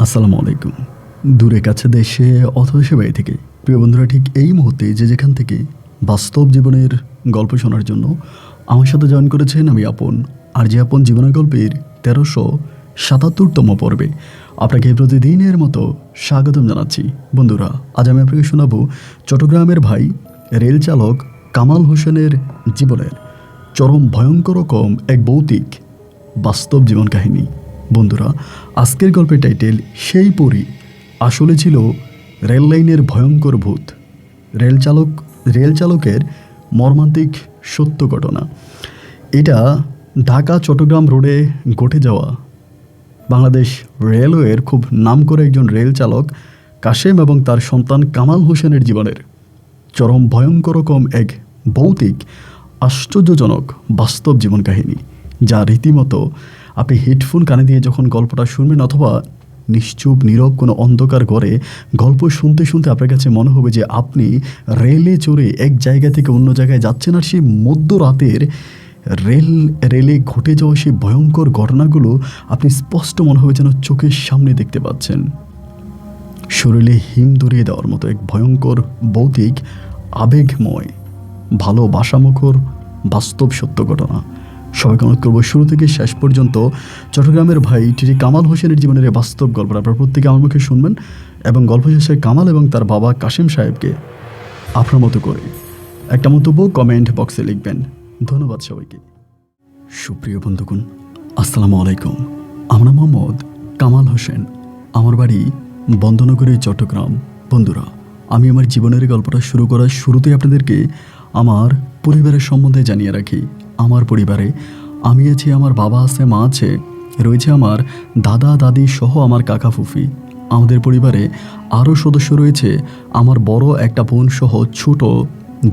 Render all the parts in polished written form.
আসসালামু আলাইকুম। দূরে কাছে দেশে অথবা সেবাই থেকে প্রিয় বন্ধুরা, ঠিক এই মুহূর্তে যে যেখান থেকে বাস্তব জীবনের গল্প শোনার জন্য আমার সাথে জয়েন করেছেন, আমি আপন। আর যে আপন জীবনের গল্পের 1377তম পর্বে আপনাকে প্রতিদিনের মতো স্বাগতম জানাচ্ছি। বন্ধুরা, আজ আমি আপনাকে শোনাবো চট্টগ্রামের ভাই রেল চালক কামাল হোসেনের জীবনের চরম ভয়ঙ্কর রকম এক ভৌতিক বাস্তব জীবন কাহিনী। বন্ধুরা, আজকের গল্পের টাইটেল সেই পরী আসলে ছিল রেল লাইনের ভয়ঙ্কর ভূত। রেল চালকের মর্মান্তিক সত্য ঘটনা। এটা ঢাকা চট্টগ্রাম রোডে ঘটে যাওয়া বাংলাদেশ রেলওয়ের খুব নামকরা একজন রেল চালক কাশেম এবং তার সন্তান কামাল হোসেনের জীবনের চরম ভয়ঙ্কর রকম এক ভৌতিক আশ্চর্যজনক বাস্তব জীবন কাহিনী, যা রীতিমতো আপনি হেডফোন কানে দিয়ে যখন গল্পটা শুনবেন অথবা নিশ্চুপ নীরব কোনো অন্ধকার ঘরে গল্প শুনতে শুনতে আপনার কাছে মনে হবে যে আপনি রেলে চড়ে এক জায়গা থেকে অন্য জায়গায় যাচ্ছেন, আর সেই মধ্যরাতের রেলে ঘটে যাওয়া সেই ভয়ঙ্কর ঘটনাগুলো আপনি স্পষ্ট মনে হবে যেন চোখের সামনে দেখতে পাচ্ছেন। শরীরে হিম ধরিয়ে দেওয়ার মতো এক ভয়ঙ্কর ভৌতিক আবেগময় ভালোবাসামুখর বাস্তব সত্য ঘটনা। সবাইকে অনুরোধ করবো শুরু থেকে শেষ পর্যন্ত চট্টগ্রামের ভাই টিটি কামাল হোসেনের জীবনের এই বাস্তব গল্পটা আপনারা প্রত্যেকে আমার মুখে শুনবেন এবং গল্প শেষে কামাল এবং তার বাবা কাশেম সাহেবকে আপনার মতো করে একটা মন্তব্য কমেন্ট বক্সে লিখবেন। ধন্যবাদ সবাইকে। সুপ্রিয় বন্ধুগণ, আসসালামু আলাইকুম। আমরা মোহাম্মদ কামাল হোসেন, আমার বাড়ি বন্দনগরী, চট্টগ্রাম। বন্ধুরা, আমি আমার জীবনের গল্পটা শুরু করার শুরুতেই আপনাদেরকে আমার পরিবারের সম্বন্ধে জানিয়ে রাখি। আমার পরিবারে আমি আছি, আমার বাবা আছে, মা আছে, রয়েছে আমার দাদা দাদি সহ আমার কাকা ফুফি। আমাদের পরিবারে আরও সদস্য রয়েছে, আমার বড় একটা বোন সহ ছোট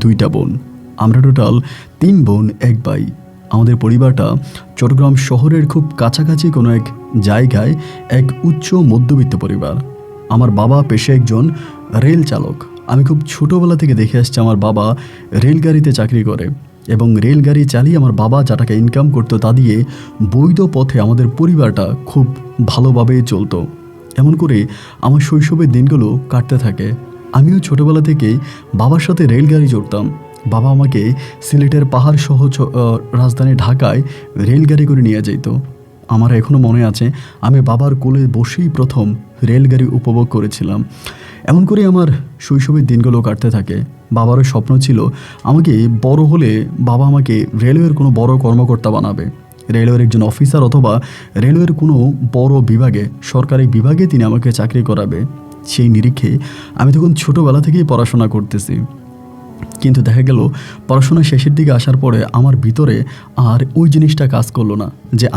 2টা বোন। আমরা টোটাল 3 বোন 1 ভাই। আমাদের পরিবারটা চট্টগ্রাম শহরের খুব কাছাকাছি কোনো এক জায়গায় এক উচ্চ মধ্যবিত্ত পরিবার। আমার বাবা পেশায় একজন রেল চালক। আমি খুব ছোটোবেলা থেকে দেখে আসছি আমার বাবা রেলগাড়িতে চাকরি করে এবং রেলগাড়ি চালিয়ে আমার বাবা যা টাকা ইনকাম করতো তা দিয়ে বৈধ পথে আমাদের পরিবারটা খুব ভালোভাবেই চলতো। এমন করে আমার শৈশবের দিনগুলো কাটতে থাকে। আমিও ছোটোবেলা থেকেই বাবার সাথে রেলগাড়ি চড়তাম। বাবা আমাকে সিলেটের পাহাড় সহ রাজধানী ঢাকায় রেলগাড়ি করে নিয়ে যেত। আমার এখনও মনে আছে, আমি বাবার কোলে বসেই প্রথম রেলগাড়ি উপভোগ করেছিলাম। এমন করে আমার শৈশবের দিনগুলো কাটতে থাকে। বাবারও স্বপ্ন ছিল আমাকে বড় হলে বাবা আমাকে রেলওয়ের কোনো বড় কর্মকর্তা বানাবে, রেলওয়ের একজন অফিসার অথবা রেলওয়ের কোনো বড় বিভাগে, সরকারি বিভাগে তিনি আমাকে চাকরি করাবে। সেই নিরিখে আমি তখন ছোটোবেলা থেকেই পড়াশোনা করতেছি। কিন্তু দেখা গেল পড়াশোনা শেষের দিকে আসার পরে আমার ভিতরে আর ওই জিনিসটা কাজ করলো না যে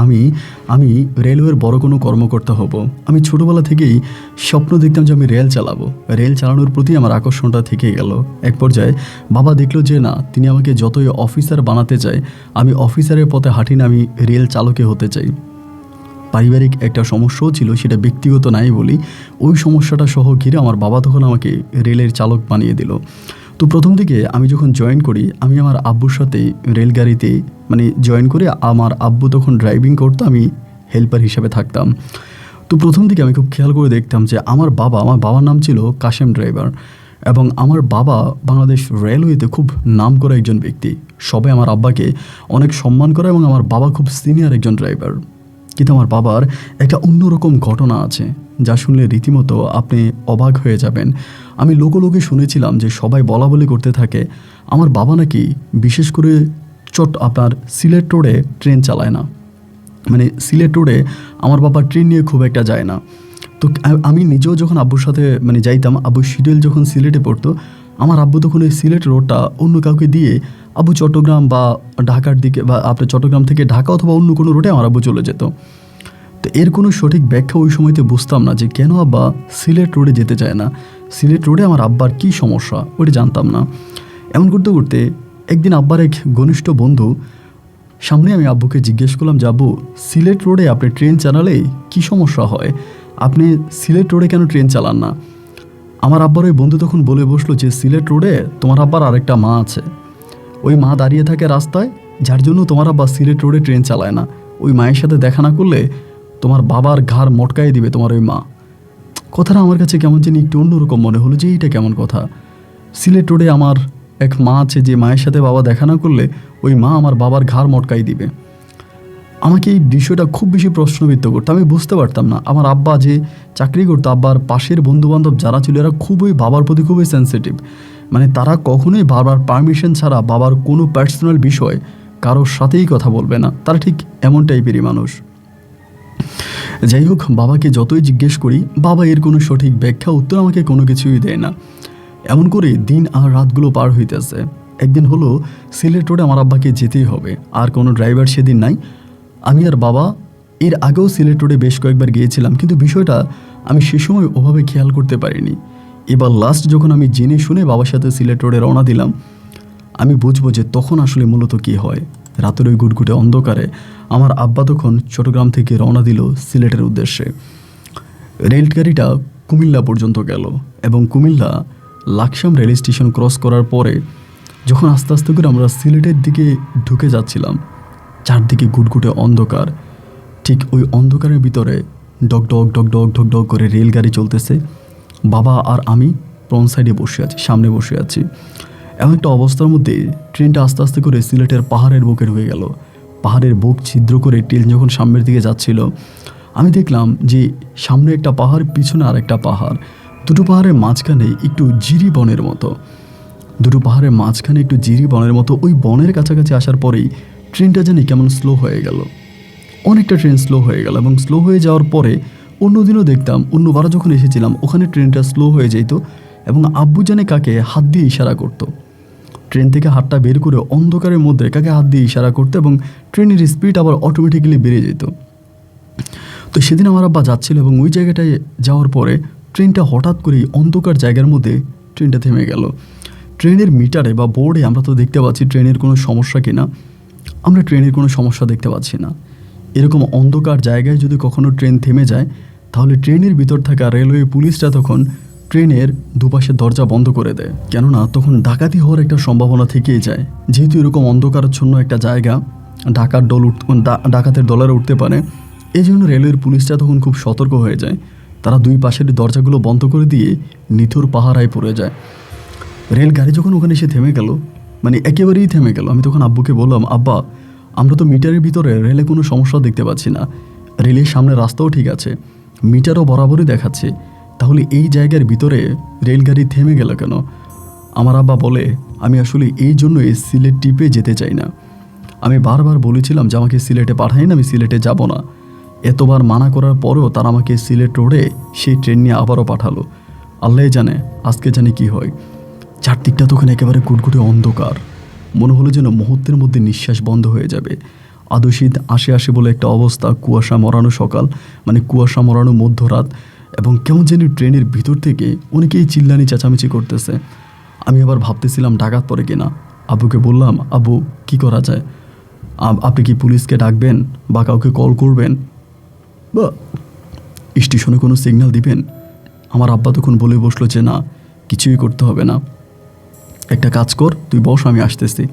আমি রেলওয়ের বড় কোনো কর্মকর্তা হব। আমি ছোটোবেলা থেকেই স্বপ্ন দেখতাম যে আমি রেল চালাবো। রেল চালানোর প্রতি আমার আকর্ষণটা থেকে গেল। এক পর্যায়ে বাবা দেখলো যে না, তিনি আমাকে যতই অফিসার বানাতে চায়, আমি অফিসারের পথে হাঁটি না, আমি রেল চালকে হতে চাই। পারিবারিক একটা সমস্যাও ছিল, সেটা ব্যক্তিগত নাই বলি। ওই সমস্যাটা সহ ঘিরে আমার বাবা তখন আমাকে রেলের চালক বানিয়ে দিল। তো প্রথম দিকে আমি যখন জয়েন করি, আমি আমার আব্বুর সাথে রেলগাড়িতে জয়েন করে, আমার আব্বু তখন ড্রাইভিং করতো, আমি হেল্পার হিসাবে থাকতাম। তো প্রথম দিকে আমি খুব খেয়াল করে দেখতাম যে আমার বাবার নাম ছিল কাশেম ড্রাইভার এবং আমার বাবা বাংলাদেশ রেলওয়েতে খুব নাম করা একজন ব্যক্তি। সবাই আমার আব্বাকে অনেক সম্মান করে এবং আমার বাবা খুব সিনিয়র একজন ড্রাইভার। কিন্তু আমার বাবার একটা অন্যরকম ঘটনা আছে যা শুনলে রীতিমতো আপনি অবাক হয়ে যাবেন। আমি লোকে শুনেছিলাম যে সবাই বলা বলি করতে থাকে আমার বাবা নাকি বিশেষ করে আপনার সিলেট রোডে ট্রেন চালায় না। সিলেট রোডে আমার বাবা ট্রেন নিয়ে খুব একটা যায় না। তো আমি নিজেও যখন আব্বুর সাথে যাইতাম, আব্বুর শিডিউল যখন সিলেটে পড়তো, আমার আব্বু তখন ওই সিলেট রোডটা অন্য কাউকে দিয়ে আব্বু চট্টগ্রাম বা ঢাকার দিকে বা আপনার চট্টগ্রাম থেকে ঢাকা অথবা অন্য কোনো রোডে আমার আব্বু চলে যেত। তো এর কোনো সঠিক ব্যাখ্যা ওই সময়তে বুঝতাম না যে কেন আব্বা সিলেট রোডে যেতে চায় না, সিলেট রোডে আমার আব্বার কী সমস্যা ওটা জানতাম না। এমন করতে করতে একদিন আব্বার এক ঘনিষ্ঠ বন্ধু সামনে আমি আব্বুকে জিজ্ঞেস করলাম যে আব্বু, সিলেট রোডে আপনি ট্রেন চালালে কী সমস্যা হয়, আপনি সিলেট রোডে কেন ট্রেন চালান না? আমার আব্বার ওই বন্ধু তখন বলে বসলো যে সিলেট রোডে তোমার আব্বার আরেকটা মা আছে, ওই মা দাঁড়িয়ে থাকে রাস্তায়, যার জন্য তোমার আব্বা সিলেট রোডে ট্রেন চালায় না। ওই মায়ের সাথে দেখা না করলে তোমার বাবার ঘাড় মটকাই দিবে তোমার ওই মা। কথাটা আমার কাছে কেমন জানি একটু অন্যরকম মনে হলো যে এইটা কেমন কথা। সিলেট রোডে আমার এক মা আছে, যে মায়ের সাথে বাবা দেখা না করলে ওই মা আমার বাবার ঘাড় মটকাই দিবে। আমাকে এই বিষয়টা খুব বেশি প্রশ্নবিদ্ধ করতো, আমি বুঝতে পারতাম না। আমার আব্বা যে চাকরি করতো, আব্বার পাশের বন্ধুবান্ধব যারা ছিল এরা খুবই বাবার প্রতি খুবই সেন্সিটিভ। মানে তারা কখনোই বাবার পারমিশন ছাড়া বাবার কোনো পার্সোনাল বিষয় কারোর সাথেই কথা বলবে না, তারা ঠিক এমন টাইপেরই মানুষ। যাই হোক, বাবাকে যতই জিজ্ঞেস করি বাবা এর কোনো সঠিক ব্যাখ্যা উত্তর আমাকে কোনো কিছুই দেয় না। এমন করে দিন আর রাতগুলো পার হইতেছে। একদিন হলো সিলেট রোডে আমার আব্বাকে যেতেই হবে, আর কোনো ড্রাইভার সেদিন নাই। আমি আর বাবা এর আগেও সিলেট রোডে বেশ কয়েকবার গিয়েছিলাম, কিন্তু বিষয়টা আমি সে সময় ওভাবে খেয়াল করতে পারিনি। এবার লাস্ট যখন আমি জেনে শুনে বাবার সাথে সিলেট রোডে রওনা দিলাম, আমি বুঝবো যে তখন আসলে মূলত কী হয়। রাতের ওই গুটগুটে অন্ধকারে আমার আব্বা তখন চট্টগ্রাম থেকে রওনা দিল সিলেটের উদ্দেশ্যে। রেলগাড়িটা কুমিল্লা পর্যন্ত গেল এবং Comilla Laksam rail station cross করার পরে যখন আস্তে আস্তে করে আমরা সিলেটের দিকে ঢুকে যাচ্ছিলাম, চারদিকে গুটগুটে অন্ধকার। ঠিক ওই অন্ধকারের ভিতরে ডক ডক ডক ডক ঢক ডক করে রেলগাড়ি চলতেছে। বাবা আর আমি ফ্রন্ট সাইডে বসে আছি, সামনে বসে আছি। এমন একটা অবস্থার মধ্যে ট্রেনটা আস্তে আস্তে করে সিলেটের পাহাড়ের বুকে ঢুকে গেল। পাহাড়ের বুক ছিদ্র করে ট্রেন যখন সামনের দিকে যাচ্ছিল, আমি দেখলাম যে সামনে একটা পাহাড়, পিছনে আর একটা পাহাড়, দুটো পাহাড়ের মাঝখানে একটু জিরি বনের মতো, দুটো পাহাড়ের মাঝখানে একটু জিরি বনের মতো। ওই বনের কাছাকাছি আসার পরেই ট্রেনটা জানি কেমন স্লো হয়ে গেল, অনেকটা ট্রেন স্লো হয়ে গেল। এবং স্লো হয়ে যাওয়ার পরে অন্যদিনও দেখতাম, অন্যবারও যখন এসেছিলাম ওখানে ট্রেনটা স্লো হয়ে যেত এবং আব্বু জানে কাকে হাত দিয়ে ইশারা করতো, ট্রেন থেকে হাতটা বের করে অন্ধকারের মধ্যে কাকে হাত দিয়ে ইশারা করতো এবং ট্রেনের স্পিড আবার অটোমেটিক্যালি বেড়ে যেত। তো সেদিন আমার আব্বা যাচ্ছিল এবং ওই জায়গাটায় যাওয়ার পরে ট্রেনটা হঠাৎ করেই অন্ধকার জায়গার মধ্যে ট্রেনটা থেমে গেল। ট্রেনের মিটারে বা বোর্ডে আমরা তো দেখতে পাচ্ছি ট্রেনের কোনো সমস্যা কিনা, আমরা ট্রেনের কোনো সমস্যা দেখতে পাচ্ছি না। এরকম অন্ধকার জায়গায় যদি কখনো ট্রেন থেমে যায়, তাহলে ট্রেনের ভিতর থাকা রেলওয়ে পুলিশরা তখন ট্রেনের দুপাশের দরজা বন্ধ করে দেয়, কেননা তখন ডাকাতি হওয়ার একটা সম্ভাবনা থেকেই যায়। যেহেতু এরকম অন্ধকারাচ্ছন্ন একটা জায়গা, ডাকাতের দলেরা উঠতে পারে, এই জন্য রেলওয়ের পুলিশরা তখন খুব সতর্ক হয়ে যায়। তারা দুই পাশের দরজাগুলো বন্ধ করে দিয়ে নিথর পাহারায় পড়ে যায়। রেলগাড়ি যখন ওখানে এসে থেমে গেল, মানে একেবারেই থেমে গেল, আমি তখন আব্বুকে বললাম, আব্বা আমরা তো মিটারের ভিতরে রেলে কোনো সমস্যা দেখতে পাচ্ছি না, রেলের সামনে রাস্তাও ঠিক আছে, মিটারও বরাবরই দেখাচ্ছে, তাহলে এই জায়গার ভিতরে রেলগাড়ি থেমে গেল কেন? আমার আব্বা বলে, আমি আসলে এই জন্যই সিলেট ট্রিপে যেতে চাই না। আমি বারবার বলেছিলাম যে আমাকে সিলেটে পাঠাই না, আমি সিলেটে যাব না। এতবার মানা করার পরেও তারা আমাকে সিলেট রোডে সেই ট্রেন নিয়ে আবারও পাঠালো। আল্লাহ জানে আজকে জানি কি হয়। চারদিকটা তখন একেবারে গুটগুটে অন্ধকার, মনে হলো যেন মুহূর্তের মধ্যে নিঃশ্বাস বন্ধ হয়ে যাবে। আদৌ শীত আসে আসে বলে একটা অবস্থা, কুয়াশা মরানো সকাল, মানে কুয়াশা মরানো মধ্যরাত, এবং কেমন যেন ট্রেনের ভিতর থেকে অনেকেই চিল্লানি চেঁচামেচি করতেছে। আমি আবার ভাবতেছিলাম ডাকাত পড়ে কিনা। আব্বুকে বললাম, আব্বু কি করা যায়? আপনি কি পুলিশকে ডাকবেন বা কাউকে কল করবেন বা স্টেশনে কোনো সিগন্যাল দিবেন? আমার আব্বা তখন বলে বসলো যে না, কিছুই করতে হবে না, একটা কাজ কর, তুই বস, আমি আসতেছি।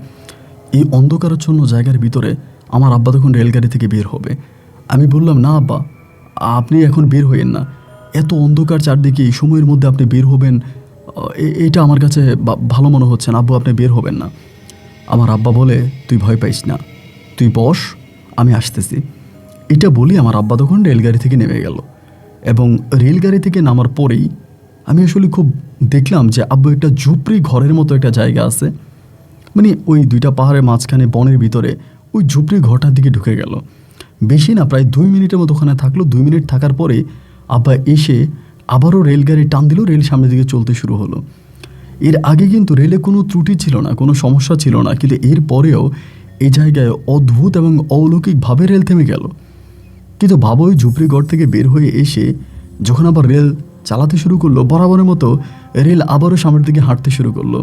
এই অন্ধকারাচ্ছন্ন জায়গার ভিতরে আমার আব্বা তখন রেলগাড়ি থেকে বের হবে। আমি বললাম, না আব্বা, আপনি এখন বের হইয়েন না, এত অন্ধকার চারদিকে, এই সময়ের মধ্যে আপনি বের হবেন এটা আমার কাছে ভালো মনে হচ্ছে না, আব্বু আপনি বের হবেন না। আমার আব্বা বলে, তুই ভয় পাইস না, তুই বস, আমি আসতেছি। এটা বলি আমার আব্বা তখন রেলগাড়ি থেকে নেমে গেল। এবং রেলগাড়ি থেকে নামার পরেই আমি আসলে খুব দেখলাম যে আব্বু একটা ঝুপড়ি ঘরের মতো একটা জায়গা আছে, মানে ওই দুইটা পাহাড়ের মাঝখানে বনের ভিতরে ওই ঝুপড়ি ঘরটার দিকে ঢুকে গেল। বেশি না, প্রায় 2 মিনিটের মতো ওখানে থাকলো। 2 মিনিট থাকার পরে আব্বা এসে আবারও রেলগাড়ি টান দিল, রেল সামনের দিকে চলতে শুরু হলো। এর আগে কিন্তু রেলে কোনো ত্রুটি ছিল না, কোনো সমস্যা ছিল না, কিন্তু এর পরেও এই জায়গায় অদ্ভুত এবং অলৌকিকভাবে রেল থেমে গেল। কিন্তু বাবা ওই ঝুপড়ি ঘর থেকে বের হয়ে এসে যখন আবার রেল চালাতে শুরু করলো, বরাবরের মতো রেল আবারও সামনের দিকে হাঁটতে শুরু করলো।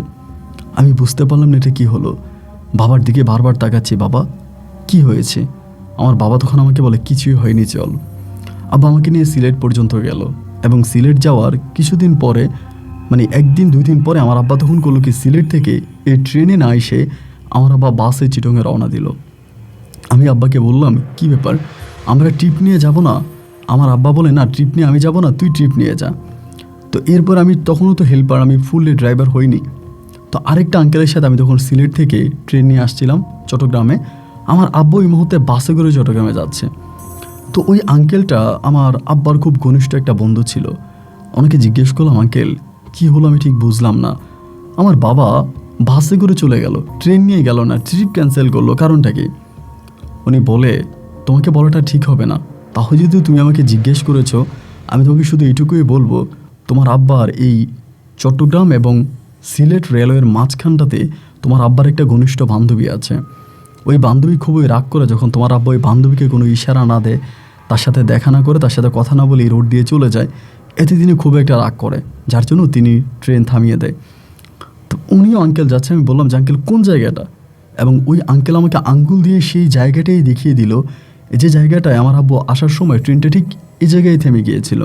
আমি বুঝতে পারলাম না এটা কী হলো। বাবার দিকে বারবার তাকাচ্ছি, বাবা কি হয়েছে? আমার বাবা তখন আমাকে বলে, কিছুই হয়নি, চল। আব্বা আমাকে নিয়ে সিলেট পর্যন্ত গেল এবং সিলেট যাওয়ার কিছুদিন পরে, মানে 1 দিন 2 দিন পরে আমার আব্বা তখন করলো কি, সিলেট থেকে এই ট্রেনে না এসে আমার আব্বা বাসে চিটংয়ে রওনা দিল। আমি আব্বাকে বললাম, কি ব্যাপার, আমরা ট্রিপ নিয়ে যাব না? আমার আব্বা বলে, না ট্রিপ নিয়ে আমি যাব না, তুই ট্রিপ নিয়ে যা। তো এরপর আমি তখনও তো হেল্পার, আমি ফুললি ড্রাইভার হইনি। তো আরেকটা আঙ্কেলের সাথে আমি তখন সিলেট থেকে ট্রেন নিয়ে আসছিলাম চট্টগ্রামে। আমার আব্বু এই মুহূর্তে বাসে করে চট্টগ্রামে যাচ্ছে। তো ওই আঙ্কেলটা আমার আব্বার খুব ঘনিষ্ঠ একটা বন্ধু ছিল। ওনাকে জিজ্ঞেস করলাম, আঙ্কেল কী হলো আমি ঠিক বুঝলাম না, আমার বাবা বাসে করে চলে গেল, ট্রেন নিয়ে গেল না, ট্রিপ ক্যান্সেল করলো, কারণটা কি? উনি বলে, তোমাকে বলাটা ঠিক হবে না, তাহলে যদি তুমি আমাকে জিজ্ঞেস করেছো আমি তোমাকে শুধু এইটুকুই বলবো, তোমার আব্বার এই চট্টগ্রাম এবং সিলেট রেলওয়ের মাঝখানটাতে তোমার আব্বার একটা ঘনিষ্ঠ বান্ধবী আছে। ওই বান্ধবী খুবই রাগ করে যখন তোমার আব্বা ওই বান্ধবীকে কোনো ইশারা না দেয়, তার সাথে দেখা না করে, তার সাথে কথা না বলে এই রোড দিয়ে চলে যায়। এতে তিনি খুব একটা রাগ করে, যার জন্য তিনি ট্রেন থামিয়ে দেয়। তো উনিও আঙ্কেল যাচ্ছে, আমি বললাম যে আঙ্কেল কোন জায়গাটা? এবং ওই আঙ্কেল আমাকে আঙ্গুল দিয়ে সেই জায়গাটাই দেখিয়ে দিল, যে জায়গাটায় আমার আব্বু আসার সময় ট্রেনটা ঠিক এই জায়গায় থেমে গিয়েছিল।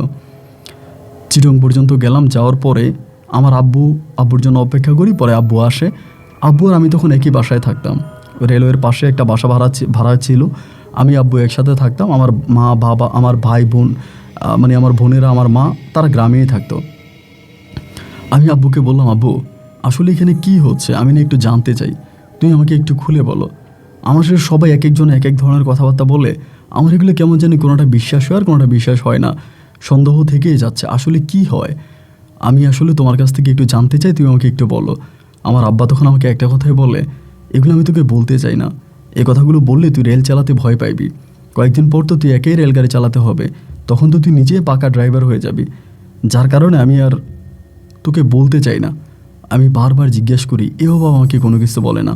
চিটং পর্যন্ত গেলাম, যাওয়ার পরে আমার আব্বুর জন্য অপেক্ষা করি, পরে আব্বু আসে। আব্বু আর আমি তখন একই বাসায় থাকতাম, রেলওয়ের পাশে একটা বাসা ভাড়া ছিল। আমি আব্বু একসাথে থাকতাম, আমার মা বাবা, আমার ভাই বোন, মানে আমার বোনেরা, আমার মা, তারা গ্রামেই থাকতো। আমি আব্বুকে বললাম, আব্বু আসলে এখানে কি হচ্ছে আমি না একটু জানতে চাই, তুমি আমাকে একটু খুলে বলো। আমার সাথে সবাই এক একজন এক এক ধরনের কথাবার্তা বলে, আমার এগুলো কেমন জানি কোনোটা বিশ্বাস হয় আর কোনোটা বিশ্বাস হয় না, সন্দেহ থেকেই যাচ্ছে, আসলে কি হয় আমি আসলে তোমার কাছ থেকে একটু জানতে চাই, তুমি আমাকে একটু বলো। আমার আব্বা তখন আমাকে একটা কথাই বলে, এগুলো আমি তোকে বলতে চাই না, এই কথাগুলো বললে তুই রেল চালাতে ভয় পাইবি, কয়েকদিন পর তো তুই একাই রেলগাড়ি চালাতে হবে, তখন তো তুই নিজেই পাকা ড্রাইভার হয়ে যাবি, যার কারণে আমি আর তোকে বলতে চাই না। আমি বারবার জিজ্ঞেস করি, এও বাবা আমাকে কোনো কিছু বলে না।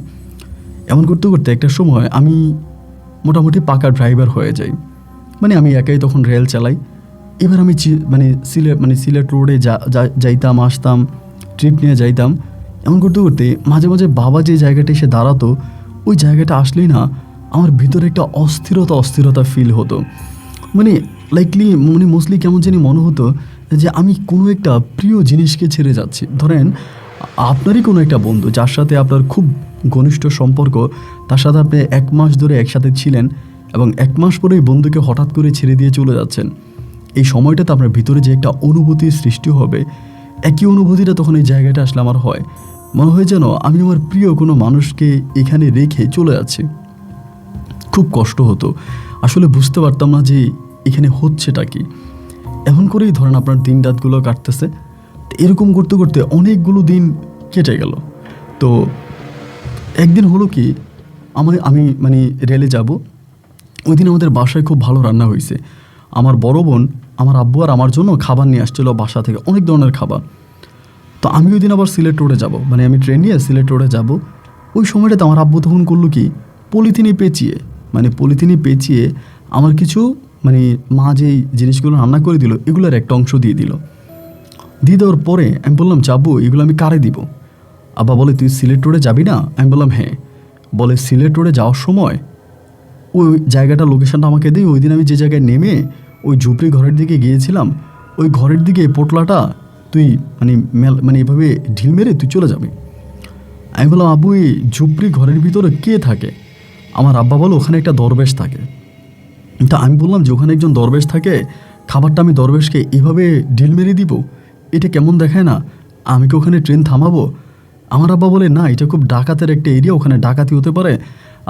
এমন করতে করতে একটা সময় আমি মোটামুটি পাকা ড্রাইভার হয়ে যাই, মানে আমি একাই তখন রেল চালাই। এবার আমি সিলেট রোডে যাইতাম, আসতাম, ট্রিপ নিয়ে যাইতাম। এমন করতে করতে মাঝে মাঝে বাবা যে জায়গাটা এসে দাঁড়াতো, ওই জায়গাটা আসলেই না আমার ভিতরে একটা অস্থিরতা ফিল হতো। মানে মোস্টলি কেমন জানি মনে হতো যে আমি কোনো একটা প্রিয় জিনিসকে ছেড়ে যাচ্ছি। ধরেন আপনারই কোনো একটা বন্ধু যার সাথে আপনার খুব ঘনিষ্ঠ সম্পর্ক, তার সাথে আপনি 1 মাস ধরে একসাথে ছিলেন এবং 1 মাস পরে ওই বন্ধুকে হঠাৎ করে ছেড়ে দিয়ে চলে যাচ্ছেন। এই সময়টাতে আপনার ভিতরে যে একটা অনুভূতির সৃষ্টি হবে, একই অনুভূতিটা তখন এই জায়গাটা আসলে আমার হয়, মনে হয় যেন আমি আমার প্রিয় কোনো মানুষকে এখানে রেখে চলে যাচ্ছি। খুব কষ্ট হতো, আসলে বুঝতে পারতাম না যে এখানে হচ্ছেটা কি। এমন করেই ধরেন আপনার দিন রাতগুলো কাটতেছে। এরকম করতে করতে অনেকগুলো দিন কেটে গেল। তো একদিন হলো কি, আমি মানে রেলে যাব, ওই দিন আমাদের বাসায় খুব ভালো রান্না হয়েছে। আমার বড় বোন আমার আব্বু আর আমার জন্য খাবার নিয়ে আসছিল বাসা থেকে, অনেক ধরনের খাবার। তো আমি ওই দিন আবার সিলেট রোডে যাব, মানে আমি ট্রেন নিয়ে সিলেট রোডে যাব। ওই সময়টাতে আমার আব্বু তখন করলো কি, পলিথিনে পেঁচিয়ে আমার কিছু মা যেই জিনিসগুলো রান্না করে দিল এগুলোর একটা অংশ দিয়ে দেওয়ার পরে আমি বললাম, যাবো এগুলো আমি কারে দিব? আব্বা বলে, তুই সিলেট রোডে যাবি না? আমি বললাম হ্যাঁ। বলে, সিলেট রোডে যাওয়ার সময় ওই জায়গাটা লোকেশনটা আমাকে দিই, ওই দিন আমি যে জায়গায় নেমে ওই ঝুপড়ি ঘরের দিকে গিয়েছিলাম, ওই ঘরের দিকে পোটলাটা তুই এভাবে ঢিল মেরে তুই চলে যাবি। আমি বললাম, আব্বু এই ঝুপড়ি ঘরের ভিতরে কে থাকে? আমার আব্বা বলো, ওখানে একটা দরবেশ থাকে। তা আমি বললাম যে ওখানে একজন দরবেশ থাকে, খাবারটা আমি দরবেশকে এভাবে ঢিল মেরে দিব, এটা কেমন দেখায় না? আমি কি ওখানে ট্রেন থামাবো? আমার আব্বা বলে, না, এটা খুব ডাকাতের একটা এরিয়া, ওখানে ডাকাতি হতে পারে,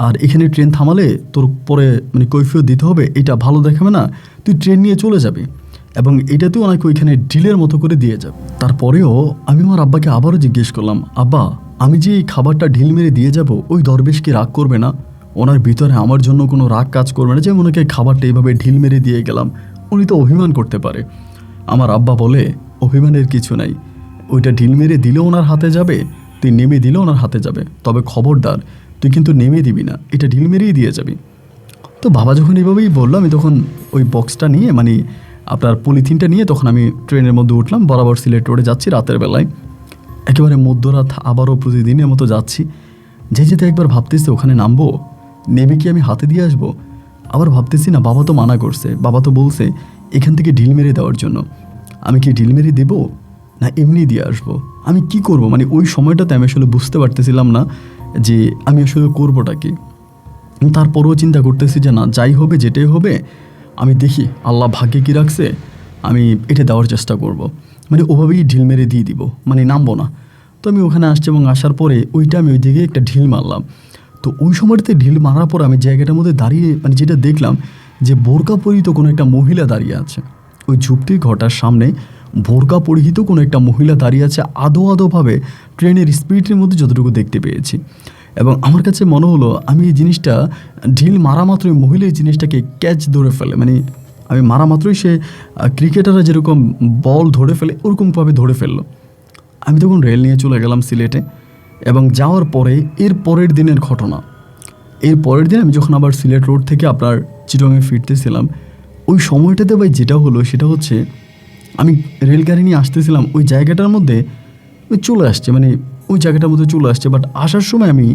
আর এখানে ট্রেন থামালে তোর পরে কৈফিয়ত দিতে হবে, এটা ভালো দেখাবে না, তুই ট্রেন নিয়ে চলে যাবি এবং এটাতেও অনেক ওইখানে ঢিলের মতো করে দিয়ে যাবে। তারপরেও আমি আমার আব্বাকে আবারও জিজ্ঞেস করলাম, আব্বা আমি যে এই খাবারটা ঢিল মেরে দিয়ে যাব, ওই দরবেশ কি রাগ করবে না? ওনার ভিতরে আমার জন্য কোনো রাগ কাজ করবে না যে ওনাকে খাবারটা এইভাবে ঢিল মেরে দিয়ে গেলাম? উনি তো অভিমান করতে পারে। আমার আব্বা বলে, অভিমানের কিছু নাই, ওইটা ঢিল মেরে দিলেও ওনার হাতে যাবে, তুই নেমে দিলেও ওনার হাতে যাবে, তবে খবরদার তুই কিন্তু নেমে দিবি না, এটা ঢিল মেরেই দিয়ে যাবি। তো বাবা যখন এইভাবেই বললো, আমি তখন ওই বক্সটা নিয়ে আপনার পলিথিনটা নিয়ে তখন আমি ট্রেনের মধ্যে উঠলাম, বরাবর সিলেট রোডে যাচ্ছি রাতের বেলায়, একেবারে মধ্যরাত, আবারও প্রতিদিনের মতো যাচ্ছি। যেতে একবার ভাবতেছি ওখানে নামবো, নেমে কি আমি হাতে দিয়ে আসবো? আবার ভাবতেছি না, বাবা তো মানা করছে, বাবা তো বলছে এখান থেকে ঢিল মেরে দেওয়ার জন্য, আমি কি ঢিল মেরে দেবো না এমনি দিয়ে আসবো? আমি কি করব? ওই সময়টাতে আমি আসলে বুঝতে পারতেছিলাম না যে আমি আসলে করবোটা কি। তারপরেও চিন্তা করতেছি যে না, যাই হবে যেটাই হবে আমি দেখি আল্লাহ ভাগ্যে কী রাখছে, আমি এটা দেওয়ার চেষ্টা করব, মানে ওভাবেই ঢিল মেরে দিয়ে দিব, মানে নামবো না। তো আমি ওখানে আসছি এবং আসার পরে ওইটা আমি ওই দিকে একটা ঢিল মারলাম। তো ওই সময়টাতে ঢিল মারার পর আমি জায়গাটার মধ্যে দাঁড়িয়ে মানে যেটা দেখলাম যে বোরকা পরিহিত কোনো একটা মহিলা দাঁড়িয়ে আছে ওই ঝুপড়ির ঘরটার সামনে। বোরকা পরিহিত কোনো একটা মহিলা দাঁড়িয়ে আছে আদোভাবে ট্রেনের স্পিডের মধ্যে যতটুকু দেখতে পেয়েছি। এবং আমার কাছে মনে হলো আমি এই জিনিসটা ঢিল মারা মাত্রই মহিলা এই জিনিসটাকে ক্যাচ ধরে ফেলে, মানে আমি মারা মাত্রই সে ক্রিকেটাররা যেরকম বল ধরে ফেলে ওরকমভাবে ধরে ফেললো। আমি তখন রেল নিয়ে চলে গেলাম সিলেটে এবং যাওয়ার পরে এর পরের দিনের ঘটনা, এর পরের দিন আমি যখন আবার সিলেট রোড থেকে আপনার চিটংয়ে ফিরতেছিলাম ওই সময়টাতে ভাই যেটা হলো সেটা হচ্ছে আমি রেলগাড়ি নিয়ে আসতেছিলাম ওই জায়গাটার মধ্যে চলে আসছে, মানে ওই জায়গাটার মধ্যে চলে আসছে। বাট আসার সময় আমি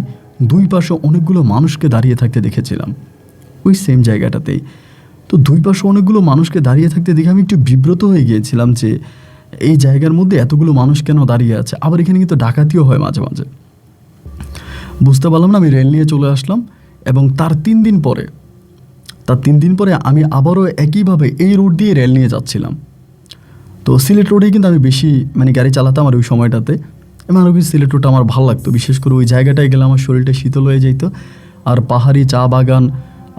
দুই পাশে অনেকগুলো মানুষকে দাঁড়িয়ে থাকতে দেখেছিলাম ওই সেম জায়গাটাতেই। তো দুই পাশে অনেকগুলো মানুষকে দাঁড়িয়ে থাকতে দেখে আমি একটু বিব্রত হয়ে গিয়েছিলাম যে এই জায়গার মধ্যে এতগুলো মানুষ কেন দাঁড়িয়ে আছে, আবার এখানে কিন্তু ডাকাতিও হয় মাঝে মাঝে। বুঝতে পারলাম না, আমি রেল নিয়ে চলে আসলাম এবং তার 3 দিন পরে আমি আবারও একইভাবে এই রুট দিয়ে রেল নিয়ে যাচ্ছিলাম। তো সিলেট রোডেই কিন্তু আমি বেশি মানে গাড়ি চালাতাম আর ওই সময়টাতে এবং আরও বেশি সিলেট রোডটা আমার ভালো লাগতো, বিশেষ করে ওই জায়গাটায় গেলে আমার শরীরটা শীতল হয়ে যেত। আর পাহাড়ি চা বাগান,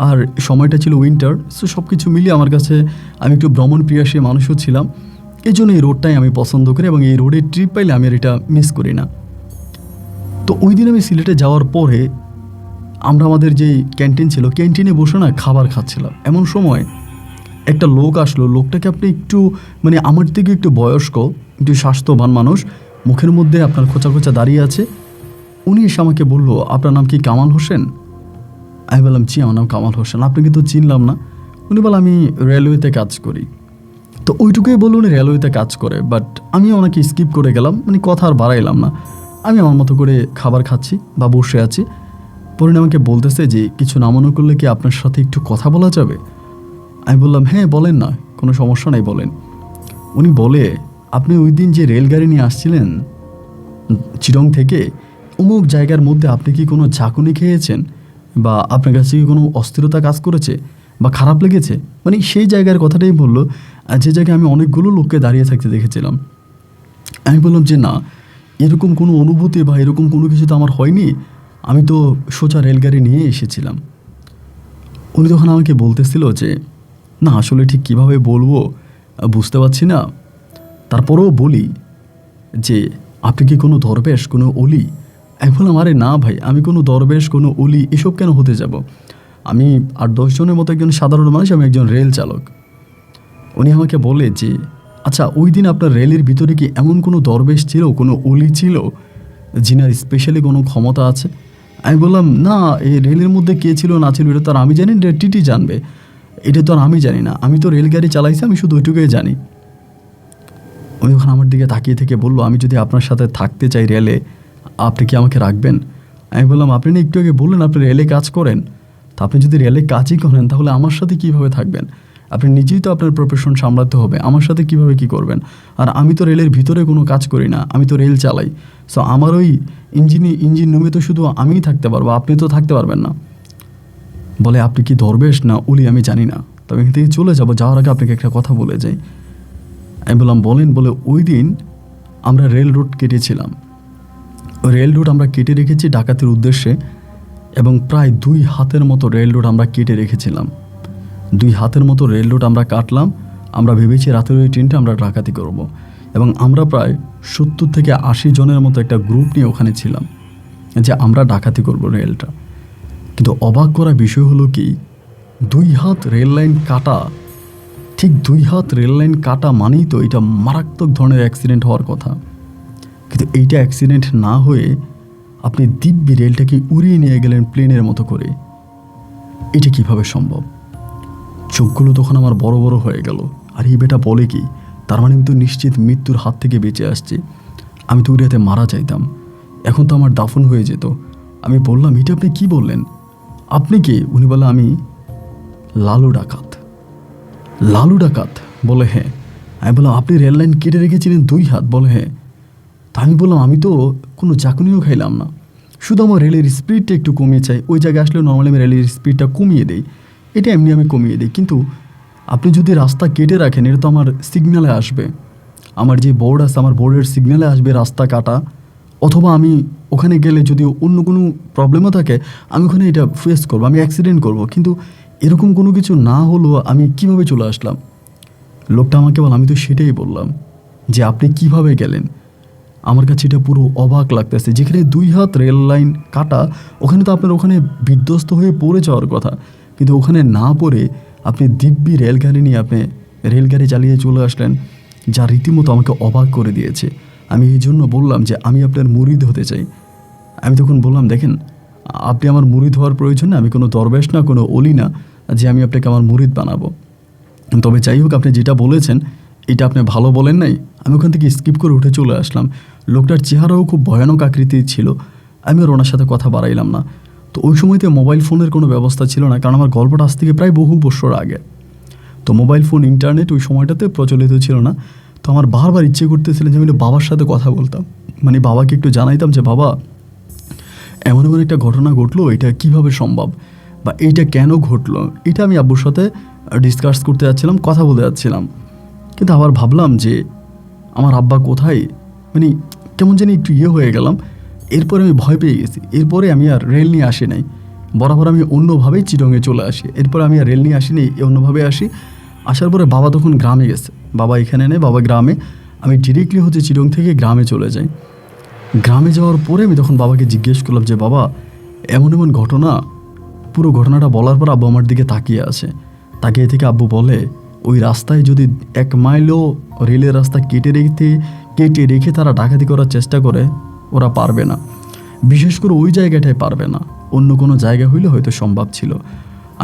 আর সময়টা ছিল উইন্টার, সো সব কিছু মিলিয়ে আমার কাছে আমি একটু ভ্রমণ প্রিয়াসী মানুষও ছিলাম। এই জন্য এই রোডটাই আমি পছন্দ করি এবং এই রোডের ট্রিপ পাইলে আমি আর এটা মিস করি না। তো ওই দিন আমি সিলেটে যাওয়ার পরে আমরা আমাদের যেই ক্যান্টিন ছিল ক্যান্টিনে বসে না খাবার খাচ্ছিলাম, এমন সময় একটা লোক আসলো। লোকটাকে আপনি একটু মানে আমার থেকে একটু বয়স্ক, একটু স্বাস্থ্যবান মানুষ, মুখের মধ্যে আপনার খোঁচা খোঁচা দাঁড়িয়ে আছে। উনি এসে আমাকে বললো, আপনার নাম কি কামাল হোসেন? আমি বললাম, জি আমার নাম কামাল হোসেন। আপনাকে তো চিনলাম না। উনি বলল, আমি রেলওয়েতে কাজ করি। তো ওইটুকুই বললো উনি রেলওয়েতে কাজ করে, বাট আমি ওনাকে স্কিপ করে গেলাম, মানে কথা আর বাড়াইলাম না। আমি আমার মতো করে খাবার খাচ্ছি বা বসে আছি। পরে আমাকে বলতেছে যে কিছু না মনে করলে কি আপনার সাথে একটু কথা বলা যাবে? আমি বললাম, হ্যাঁ বলেন না, কোনো সমস্যা নাই, বলেন। উনি বলে, আপনি ওই দিন যে রেলগাড়ি নিয়ে আসছিলেন চিটং থেকে, অমুক জায়গার মধ্যে আপনি কি কোনো ঝাঁকুনি খেয়েছেন বা আপনার কাছে কি কোনো অস্থিরতা কাজ করেছে বা খারাপ লেগেছে? মানে সেই জায়গার কথাটাই বললো, যে জায়গায় আমি অনেকগুলো লোককে দাঁড়িয়ে থাকতে দেখেছিলাম। আমি বললাম যে না, এরকম কোনো অনুভূতি বা এরকম কোনো কিছু তো আমার হয়নি, আমি তো সোজা রেলগাড়ি নিয়ে এসেছিলাম। উনি তখন আমাকে বলতেছিল যে না আসলে ঠিক কীভাবে বলবো বুঝতে পারছি না, তারপরেও বলি যে আপনি কি কোনো দরবেশ, কোনো অলি? আমি বললাম, আরে না ভাই, আমি কোনো দরবেশ, কোনো অলি এসব কেন হতে যাব? আমি 8-10 জনের মতো একজন সাধারণ মানুষ, আমি একজন রেল চালক। উনি আমাকে বলে যে আচ্ছা, ওই দিন আপনার রেলের ভিতরে কি এমন কোনো দরবেশ ছিল, কোনো অলি ছিল যিনার স্পেশালি কোনো ক্ষমতা আছে? আমি বললাম, না, এই রেলের মধ্যে কে ছিল না ছিল এটা তো আর আমি জানি না, টিটি জানবে, এটা তো আর আমি জানি না, আমি তো রেলগাড়ি চালাইছি, আমি শুধু ওইটুকুই জানি। উনি ওখানে আমার দিকে তাকিয়ে থেকে বললো, আমি যদি আপনার সাথে থাকতে চাই রেলে, আপনি কি আমাকে রাখবেন? আমি বললাম, আপনি না একটু আগে বললেন আপনি রেলে কাজ করেন, তা আপনি যদি রেলে কাজই করেন তাহলে আমার সাথে কীভাবে থাকবেন? আপনি নিজেই তো আপনার প্রফেশন সামলাতে হবে, আমার সাথে কীভাবে কী করবেন? আর আমি তো রেলের ভিতরে কোনো কাজ করি না, আমি তো রেল চালাই। সো আমার ওই ইঞ্জিন রুমে তো শুধু আমিই থাকতে পারবো, আপনি তো থাকতে পারবেন না। বলে, আপনি কি দরবেশ না উলি আমি জানি না, তবে এখান থেকে চলে যাবো, যাওয়ার আগে আপনাকে একটা কথা বলে যাই। আমি বললাম, বলেন। বলে, ওই দিন আমরা রেল রুট কেটেছিলাম, রেল রুট আমরা কেটে রেখেছি ডাকাতির উদ্দেশ্যে, এবং প্রায় 2 হাতের মতো রেল রুট আমরা কেটে রেখেছিলাম। 2 হাতের মতো রেল রুট আমরা কাটলাম। আমরা ভেবেছি রাতের ওই ট্রেনটা আমরা ডাকাতি করব, এবং আমরা প্রায় 70 থেকে 80 জনের মতো একটা গ্রুপ নিয়ে ওখানে ছিলাম যে আমরা ডাকাতি করব রেলটা। কিন্তু অবাক করা বিষয় হলো কি, 2 হাত রেল লাইন কাটা, ঠিক 2 হাত রেল লাইন কাটা মানেই তো এটা মারাত্মক ধরনের অ্যাক্সিডেন্ট হওয়ার কথা। কিন্তু এইটা অ্যাক্সিডেন্ট না হয়ে আপনি দিব্যি রেলটাকে উড়িয়ে নিয়ে গেলেন প্লেনের মতো করে, এটা কিভাবে সম্ভব? চোখগুলো তখন আমার বড় বড় হয়ে গেল। আর এই বেটা বলে কি, তার মানে আমি তো নিশ্চিত মৃত্যুর হাত থেকে বেঁচে আসছি, আমি তো উড়িয়াতে মারা যাইতাম, এখন তো আমার দাফন হয়ে যেত। আমি বললাম, এটা আপনি কি বললেন? আপনি কে? উনি বলে, আমি লালু ডাকাত। লালু ডাকাত? বলে, হ্যাঁ। আমি বললাম, আপনি রেল লাইন কেটে রেখেছিলেন 2 হাত? বলে, হ্যাঁ। তা আমি বললাম, আমি তো কোনো চাকুনিও খাইলাম না, শুধু আমার রেলের স্পিডটা একটু কমিয়ে চাই। ওই জায়গায় আসলে নর্মালি আমি রেলের স্পিডটা কমিয়ে দিই, এটা এমনি আমি কমিয়ে দিই, কিন্তু আপনি যদি রাস্তা কেটে রাখেন এটা তো আমার সিগন্যালে আসবে, আমার যে বোর্ড আছে আমার বোর্ডের সিগন্যালে আসবে রাস্তা কাটা। অথবা আমি ওখানে গেলে যদি অন্য কোনো প্রবলেমও থাকে আমি ওখানে এটা ফেস করবো, আমি অ্যাক্সিডেন্ট করব। কিন্তু এরকম কোনো কিছু না হলেও আমি কিভাবে চলে আসলাম? লোকটা আমাকে বল, আমি তো সেটাই বললাম যে আপনি কিভাবে গেলেন। আমার কাছে এটা পুরো অবাক লাগতেছে, যেখানে 2 হাত রেল লাইন কাটা, ওখানে তো আপনার ওখানে বিধ্বস্ত হয়ে পড়ে যাওয়ার কথা, কিন্তু ওখানে না পড়ে আপনি দিব্যি রেলগাড়ি নিয়ে আপনি রেলগাড়ি চালিয়ে চলে আসলেন, যা রীতিমতো আমাকে অবাক করে দিয়েছে। আমি এই জন্য বললাম যে আমি আপনার মুরিদ হতে চাই। আমি তখন বললাম, দেখেন আপনি আমার মুরিদ হওয়ার প্রয়োজন না, আমি কোনো দরবেশ না, কোনো অলি না যে আমি আপনাকে আমার মুরিদ বানাবো। তবে যাই হোক, আপনি যেটা বলেছেন এটা আপনি ভালো বলেন নাই। আমি ওখান থেকে স্কিপ করে উঠে চলে আসলাম। লোকটার চেহারাও খুব ভয়ানক আকৃতির ছিল। আমি আর ওনার সাথে কথা বাড়াইলাম না। তো ওই সময়তে মোবাইল ফোনের কোনো ব্যবস্থা ছিল না, কারণ আমার গল্পটা আজ থেকে প্রায় বহু বছর আগে। তো মোবাইল ফোন ইন্টারনেট ওই সময়টাতে প্রচলিত ছিল না। তো আমার বারবার ইচ্ছে করতেছিল যে আমি বাবার সাথে কথা বলতাম, মানে বাবাকে একটু জানাইতাম যে বাবা এমন এমন একটা ঘটনা ঘটলো, এটা কিভাবে সম্ভব বা এইটা কেন ঘটলো, এটা আমি আব্বুর সাথে ডিসকাস করতে যাচ্ছিলাম, কথা বলতে যাচ্ছিলাম। কিন্তু আবার ভাবলাম যে আমার আব্বা কোথায়, মানে কেমন জানি একটু হয়ে গেলাম। এরপরে আমি ভয় পেয়ে গেছি। এরপরে আমি আর রেল নিয়ে আসি নাই, বরাবর আমি অন্যভাবেই চিটংয়ে চলে আসি। এরপরে আমি আর রেল নিয়ে আসিনি, অন্যভাবে আসি। আসার পরে বাবা তখন গ্রামে গেছে, বাবা এখানে নেই, বাবা গ্রামে। আমি ডিরেক্টলি হচ্ছে চিটং থেকে গ্রামে চলে যাই। গ্রামে যাওয়ার পরে আমি তখন বাবাকে জিজ্ঞেস করলাম যে বাবা এমন এমন ঘটনা। পুরো ঘটনাটা বলার পর আব্বু আমার দিকে তাকিয়ে আছে। তাকিয়ে থেকে আব্বু বলে, ওই রাস্তায় যদি 1 মাইলও রেলের রাস্তা কেটে রেখে তারা ডাকাতি করার চেষ্টা করে, ওরা পারবে না। বিশেষ করে ওই জায়গাটায় পারবে না, অন্য কোনো জায়গা হইলে হয়তো সম্ভব ছিল।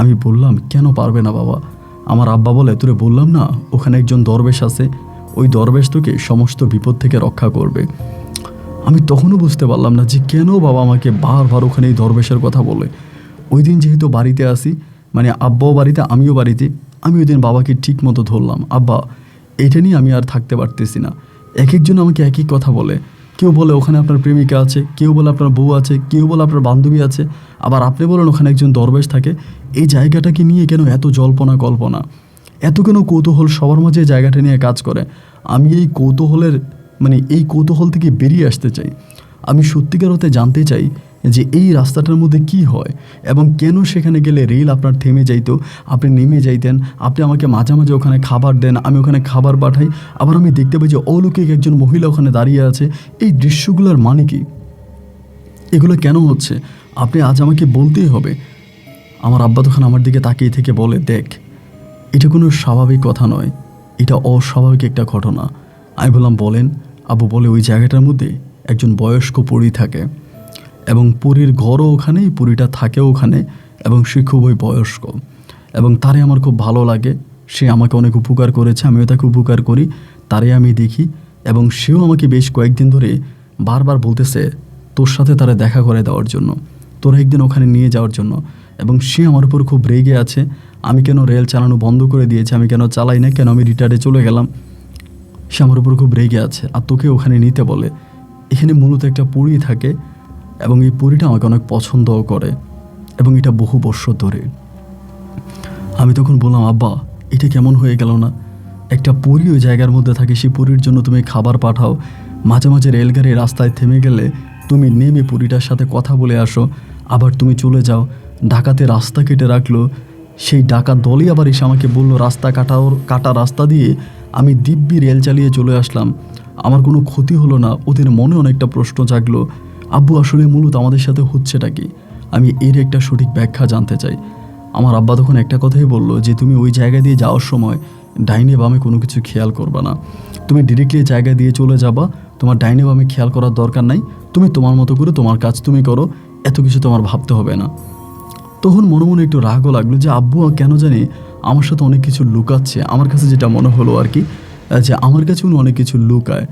আমি বললাম, কেন পারবে না বাবা? আমার আব্বা বলে, তোরে বললাম না ওখানে একজন দরবেশ আছে, ওই দরবেশ তোকে সমস্ত বিপদ থেকে রক্ষা করবে। আমি তখনও বুঝতে পারলাম না যে কেন বাবা আমাকে বারবার ওখানে এই দরবেশের কথা বলে। ওই দিন যেহেতু বাড়িতে আসি, মানে আব্বাও বাড়িতে আমিও বাড়িতে, আমি ওই দিন বাবাকে ঠিক মতো ধরলাম, আব্বা এটা নিয়ে আমি আর থাকতে পারতেছি না। এক একজন আমাকে এক এক কথা বলে। কেউ বলে ওখানে আপনার প্রেমিকা আছে, কেউ বলে আপনার বউ আছে, কেউ বলে আপনার বান্ধবী আছে, আবার আপনি বলেন ওখানে একজন দরবেশ থাকে। এই জায়গাটাকে নিয়ে কেন এত জল্পনা কল্পনা, এত কেন কৌতূহল সবার মাঝে জায়গাটা নিয়ে কাজ করে? আমি এই কৌতূহল থেকে বেরিয়ে আসতে চাই। আমি সত্যিকার অর্থে জানতে চাই যে এই রাস্তাটার মধ্যে কি হয় এবং কেন সেখানে গেলে রেল আপনার থেমে যাইতো, আপনি নেমে যাইতেন, আপনি আমাকে মাঝে মাঝে ওখানে খাবার দেন, আমি ওখানে খাবার পাঠাই, আবার আমি দেখতে পাই যে অলৌকিক একজন মহিলা ওখানে দাঁড়িয়ে আছে। এই দৃশ্যগুলোর মানে কি? এগুলো কেন হচ্ছে? আপনি আজ আমাকে বলতেই হবে। আমার আব্বা তখন আমার দিকে তাকিয়ে থেকে বলে, দেখ এটা কোনো স্বাভাবিক কথা নয়, এটা অস্বাভাবিক একটা ঘটনা। আমি বললাম, বলেন। আব্বু বলে, ওই জায়গাটার মধ্যে একজন বয়স্ক পরী থাকে এবং পরীর ঘরও ওখানেই, পরীটা থাকেও ওখানে এবং সে খুবই বয়স্ক এবং তারে আমার খুব ভালো লাগে। সে আমাকে অনেক উপকার করেছে, আমিও তাকে উপকার করি, তারে আমি দেখি এবং সেও আমাকে বেশ কয়েকদিন ধরে বারবার বলতেছে তোর সাথে তারা দেখা করে দেওয়ার জন্য, তোরা একদিন ওখানে নিয়ে যাওয়ার জন্য। এবং সে আমার উপর খুব রেগে আছে, আমি কেন রেল চালানো বন্ধ করে দিয়েছি, আমি কেন চালাই না, কেন আমি রিটায়ার্ডে চলে গেলাম। সে আমার উপর খুব রেগে আছে আর তোকে ওখানে নিতে বলে। এখানে মূলত একটা পরী থাকে এবং এই পরীটা আমাকে অনেক পছন্দও করে এবং এটা বহু বছর ধরে। আমি তখন বললাম, আব্বা এটা কেমন হয়ে গেল না? একটা পরী ওই জায়গার মধ্যে থাকে, সেই পরীর জন্য তুমি খাবার পাঠাও, মাঝে মাঝে রেলগাড়ি রাস্তায় থেমে গেলে তুমি নেমে পরীটার সাথে কথা বলে আসো, আবার তুমি চলে যাও। ঢাকাতে রাস্তা কেটে রাখলো, সেই ডাকাত দলই আবার এসে আমাকে বললো রাস্তা কাটা রাস্তা দিয়ে আমি দিব্যি রেল চালিয়ে চলে আসলাম, আমার কোনো ক্ষতি হলো না। ওদের মনে অনেকটা প্রশ্ন জাগলো, আব্বু আসলে মূলত আমাদের সাথে হচ্ছেটা কি? আমি এর একটা সঠিক ব্যাখ্যা জানতে চাই। আমার আব্বা তখন একটা কথাই বললো যে তুমি ওই জায়গা দিয়ে যাওয়ার সময় ডাইনে বামে কোনো কিছু খেয়াল করবা না, তুমি ডিরেক্টলি জায়গা দিয়ে চলে যাবা, তোমার ডাইনে বামে খেয়াল করার দরকার নাই, তুমি তোমার মতো করে তোমার কাজ তুমি করো, এত কিছু তোমার ভাবতে হবে না। তখন মনে মনে একটু রাগও লাগলো যে আব্বু কেন জানি আমার সাথে অনেক কিছু লুকাচ্ছে। আমার কাছে যেটা মনে হলো আর কি, যে আমার কাছে উনি অনেক কিছু লুকায়।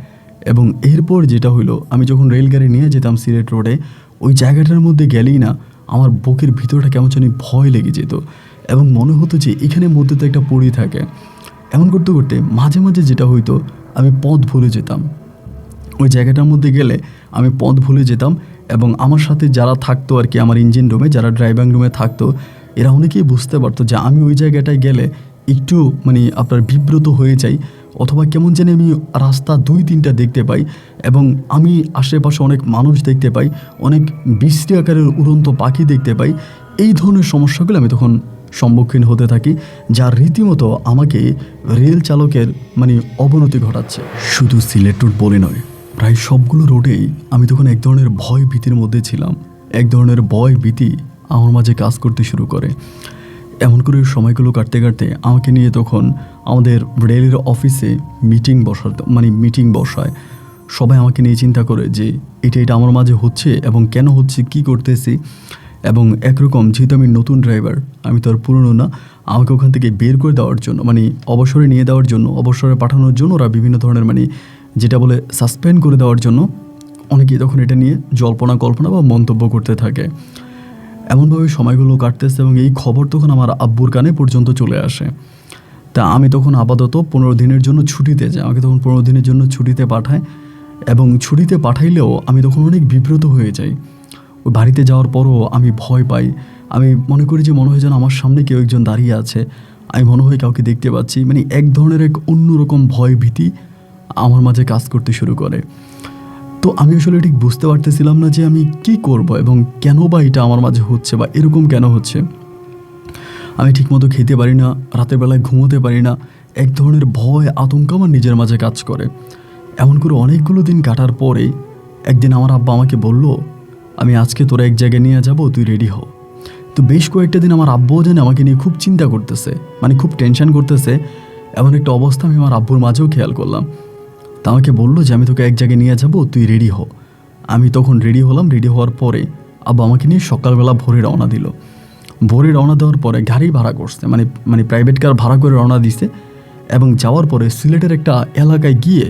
এবং এরপর যেটা হইলো, আমি যখন রেলগাড়ি নিয়ে যেতাম সিলেট রোডে, ওই জায়গাটার মধ্যে গেলেই না আমার বুকের ভিতরটা কেমন জানি ভয় লেগে যেত এবং মনে হতো যে এখানে মধ্যে তো একটা পরী থাকে। এমন করতে করতে মাঝে মাঝে যেটা হইতো, আমি পথ ভুলে যেতাম। ওই জায়গাটার মধ্যে গেলে আমি পথ ভুলে যেতাম এবং আমার সাথে যারা থাকতো আর কি, আমার ইঞ্জিন রুমে যারা ড্রাইভিং রুমে থাকতো, এরা অনেকেই বুঝতে পারতো যে আমি ওই জায়গাটায় গেলে একটু মানে আপনার বিব্রত হয়ে যাই, অথবা কেমন জানি আমি রাস্তা 2-3টা দেখতে পাই এবং আমি আশেপাশে অনেক মানুষ দেখতে পাই, অনেক বিশ্রী আকারের উড়ন্ত পাখি দেখতে পাই। এই ধরনের সমস্যাগুলো আমি তখন সম্মুখীন হতে থাকি, যা রীতিমতো আমাকে রেল চালকের মানে অবনতি ঘটাচ্ছে। শুধু সিলেট রোড বলে নয়, প্রায় সবগুলো রোডেই আমি তখন এক ধরনের ভয় ভীতির মধ্যে ছিলাম। এক ধরনের ভয় ভীতি আমার মাঝে কাজ করতে শুরু করে। এমন করে সময়গুলো কাটতে কাটতে আমাকে নিয়ে তখন আমাদের রেলের অফিসে মিটিং বসায়। সবাই আমাকে নিয়ে চিন্তা করে যে এটা আমার মাঝে হচ্ছে এবং কেন হচ্ছে, কি করতেছি। এবং একরকম যেহেতু আমি নতুন ড্রাইভার, আমি তো আর পুরনো না, আমাকে ওখান থেকে বের করে দেওয়ার জন্য মানে অবসরে নিয়ে দেওয়ার জন্য, অবসরে পাঠানোর জন্য ওরা বিভিন্ন ধরনের মানে যেটা বলে সাসপেন্ড করে দেওয়ার জন্য অনেকেই তখন এটা নিয়ে কল্পনা বা মন্তব্য করতে থাকে। এমনভাবে সময়গুলো কাটতেছে এবং এই খবর তখন আমার আব্বুর কানে পর্যন্ত চলে আসে। তা আমি তখন আপাতত 15 দিনের জন্য ছুটিতে যাই। আমাকে তখন 15 দিনের জন্য ছুটিতে পাঠায় এবং ছুটিতে পাঠাইলেও আমি তখন অনেক বিব্রত হয়ে যাই। ওই বাড়িতে যাওয়ার পরও আমি ভয় পাই। আমি মনে করি যে মনে হয় যেন আমার সামনে কেউ একজন দাঁড়িয়ে আছে, আমি মনে হয় কাউকে দেখতে পাচ্ছি। মানে এক ধরনের এক অন্যরকম ভয় ভীতি আমার মাঝে কাজ করতে শুরু করে। তো আমি আসলে ঠিক বুঝতে পারতেছিলাম না যে আমি কি করব এবং কেন বা এটা আমার মাঝে হচ্ছে বা এরকম কেন হচ্ছে। আমি ঠিকমতো খেতে পারি না, রাতের বেলায় ঘুমোতে পারি না। এক ধরনের ভয় আতঙ্ক আমার নিজের মাঝে কাজ করে। এমন করে অনেকগুলো দিন কাটার পরে একদিন আমার আব্বা আমাকে বলল, আমি আজকে তোরা এক জায়গায় নিয়ে যাব, তুই রেডি হ। তো বেশ কয়েকটা দিন আমার আব্বুও জানে আমাকে নিয়ে খুব চিন্তা করতেছে, মানে খুব টেনশন করতেছে। এমন একটা অবস্থা আমি আমার আব্বুর মাঝেও খেয়াল করলাম। তা আমাকে বললো যে আমি তোকে এক জায়গায় নিয়ে যাব, তুই রেডি হ। আমি তখন রেডি হলাম। রেডি হওয়ার পরে আব্বা আমাকে নিয়ে সকালবেলা ভোরে রওনা দিল। ভোরে রওনা দেওয়ার পরে গাড়ি ভাড়া করছে, মানে প্রাইভেট কার ভাড়া করে রওনা দিছে এবং যাওয়ার পরে সিলেটের একটা এলাকায় গিয়ে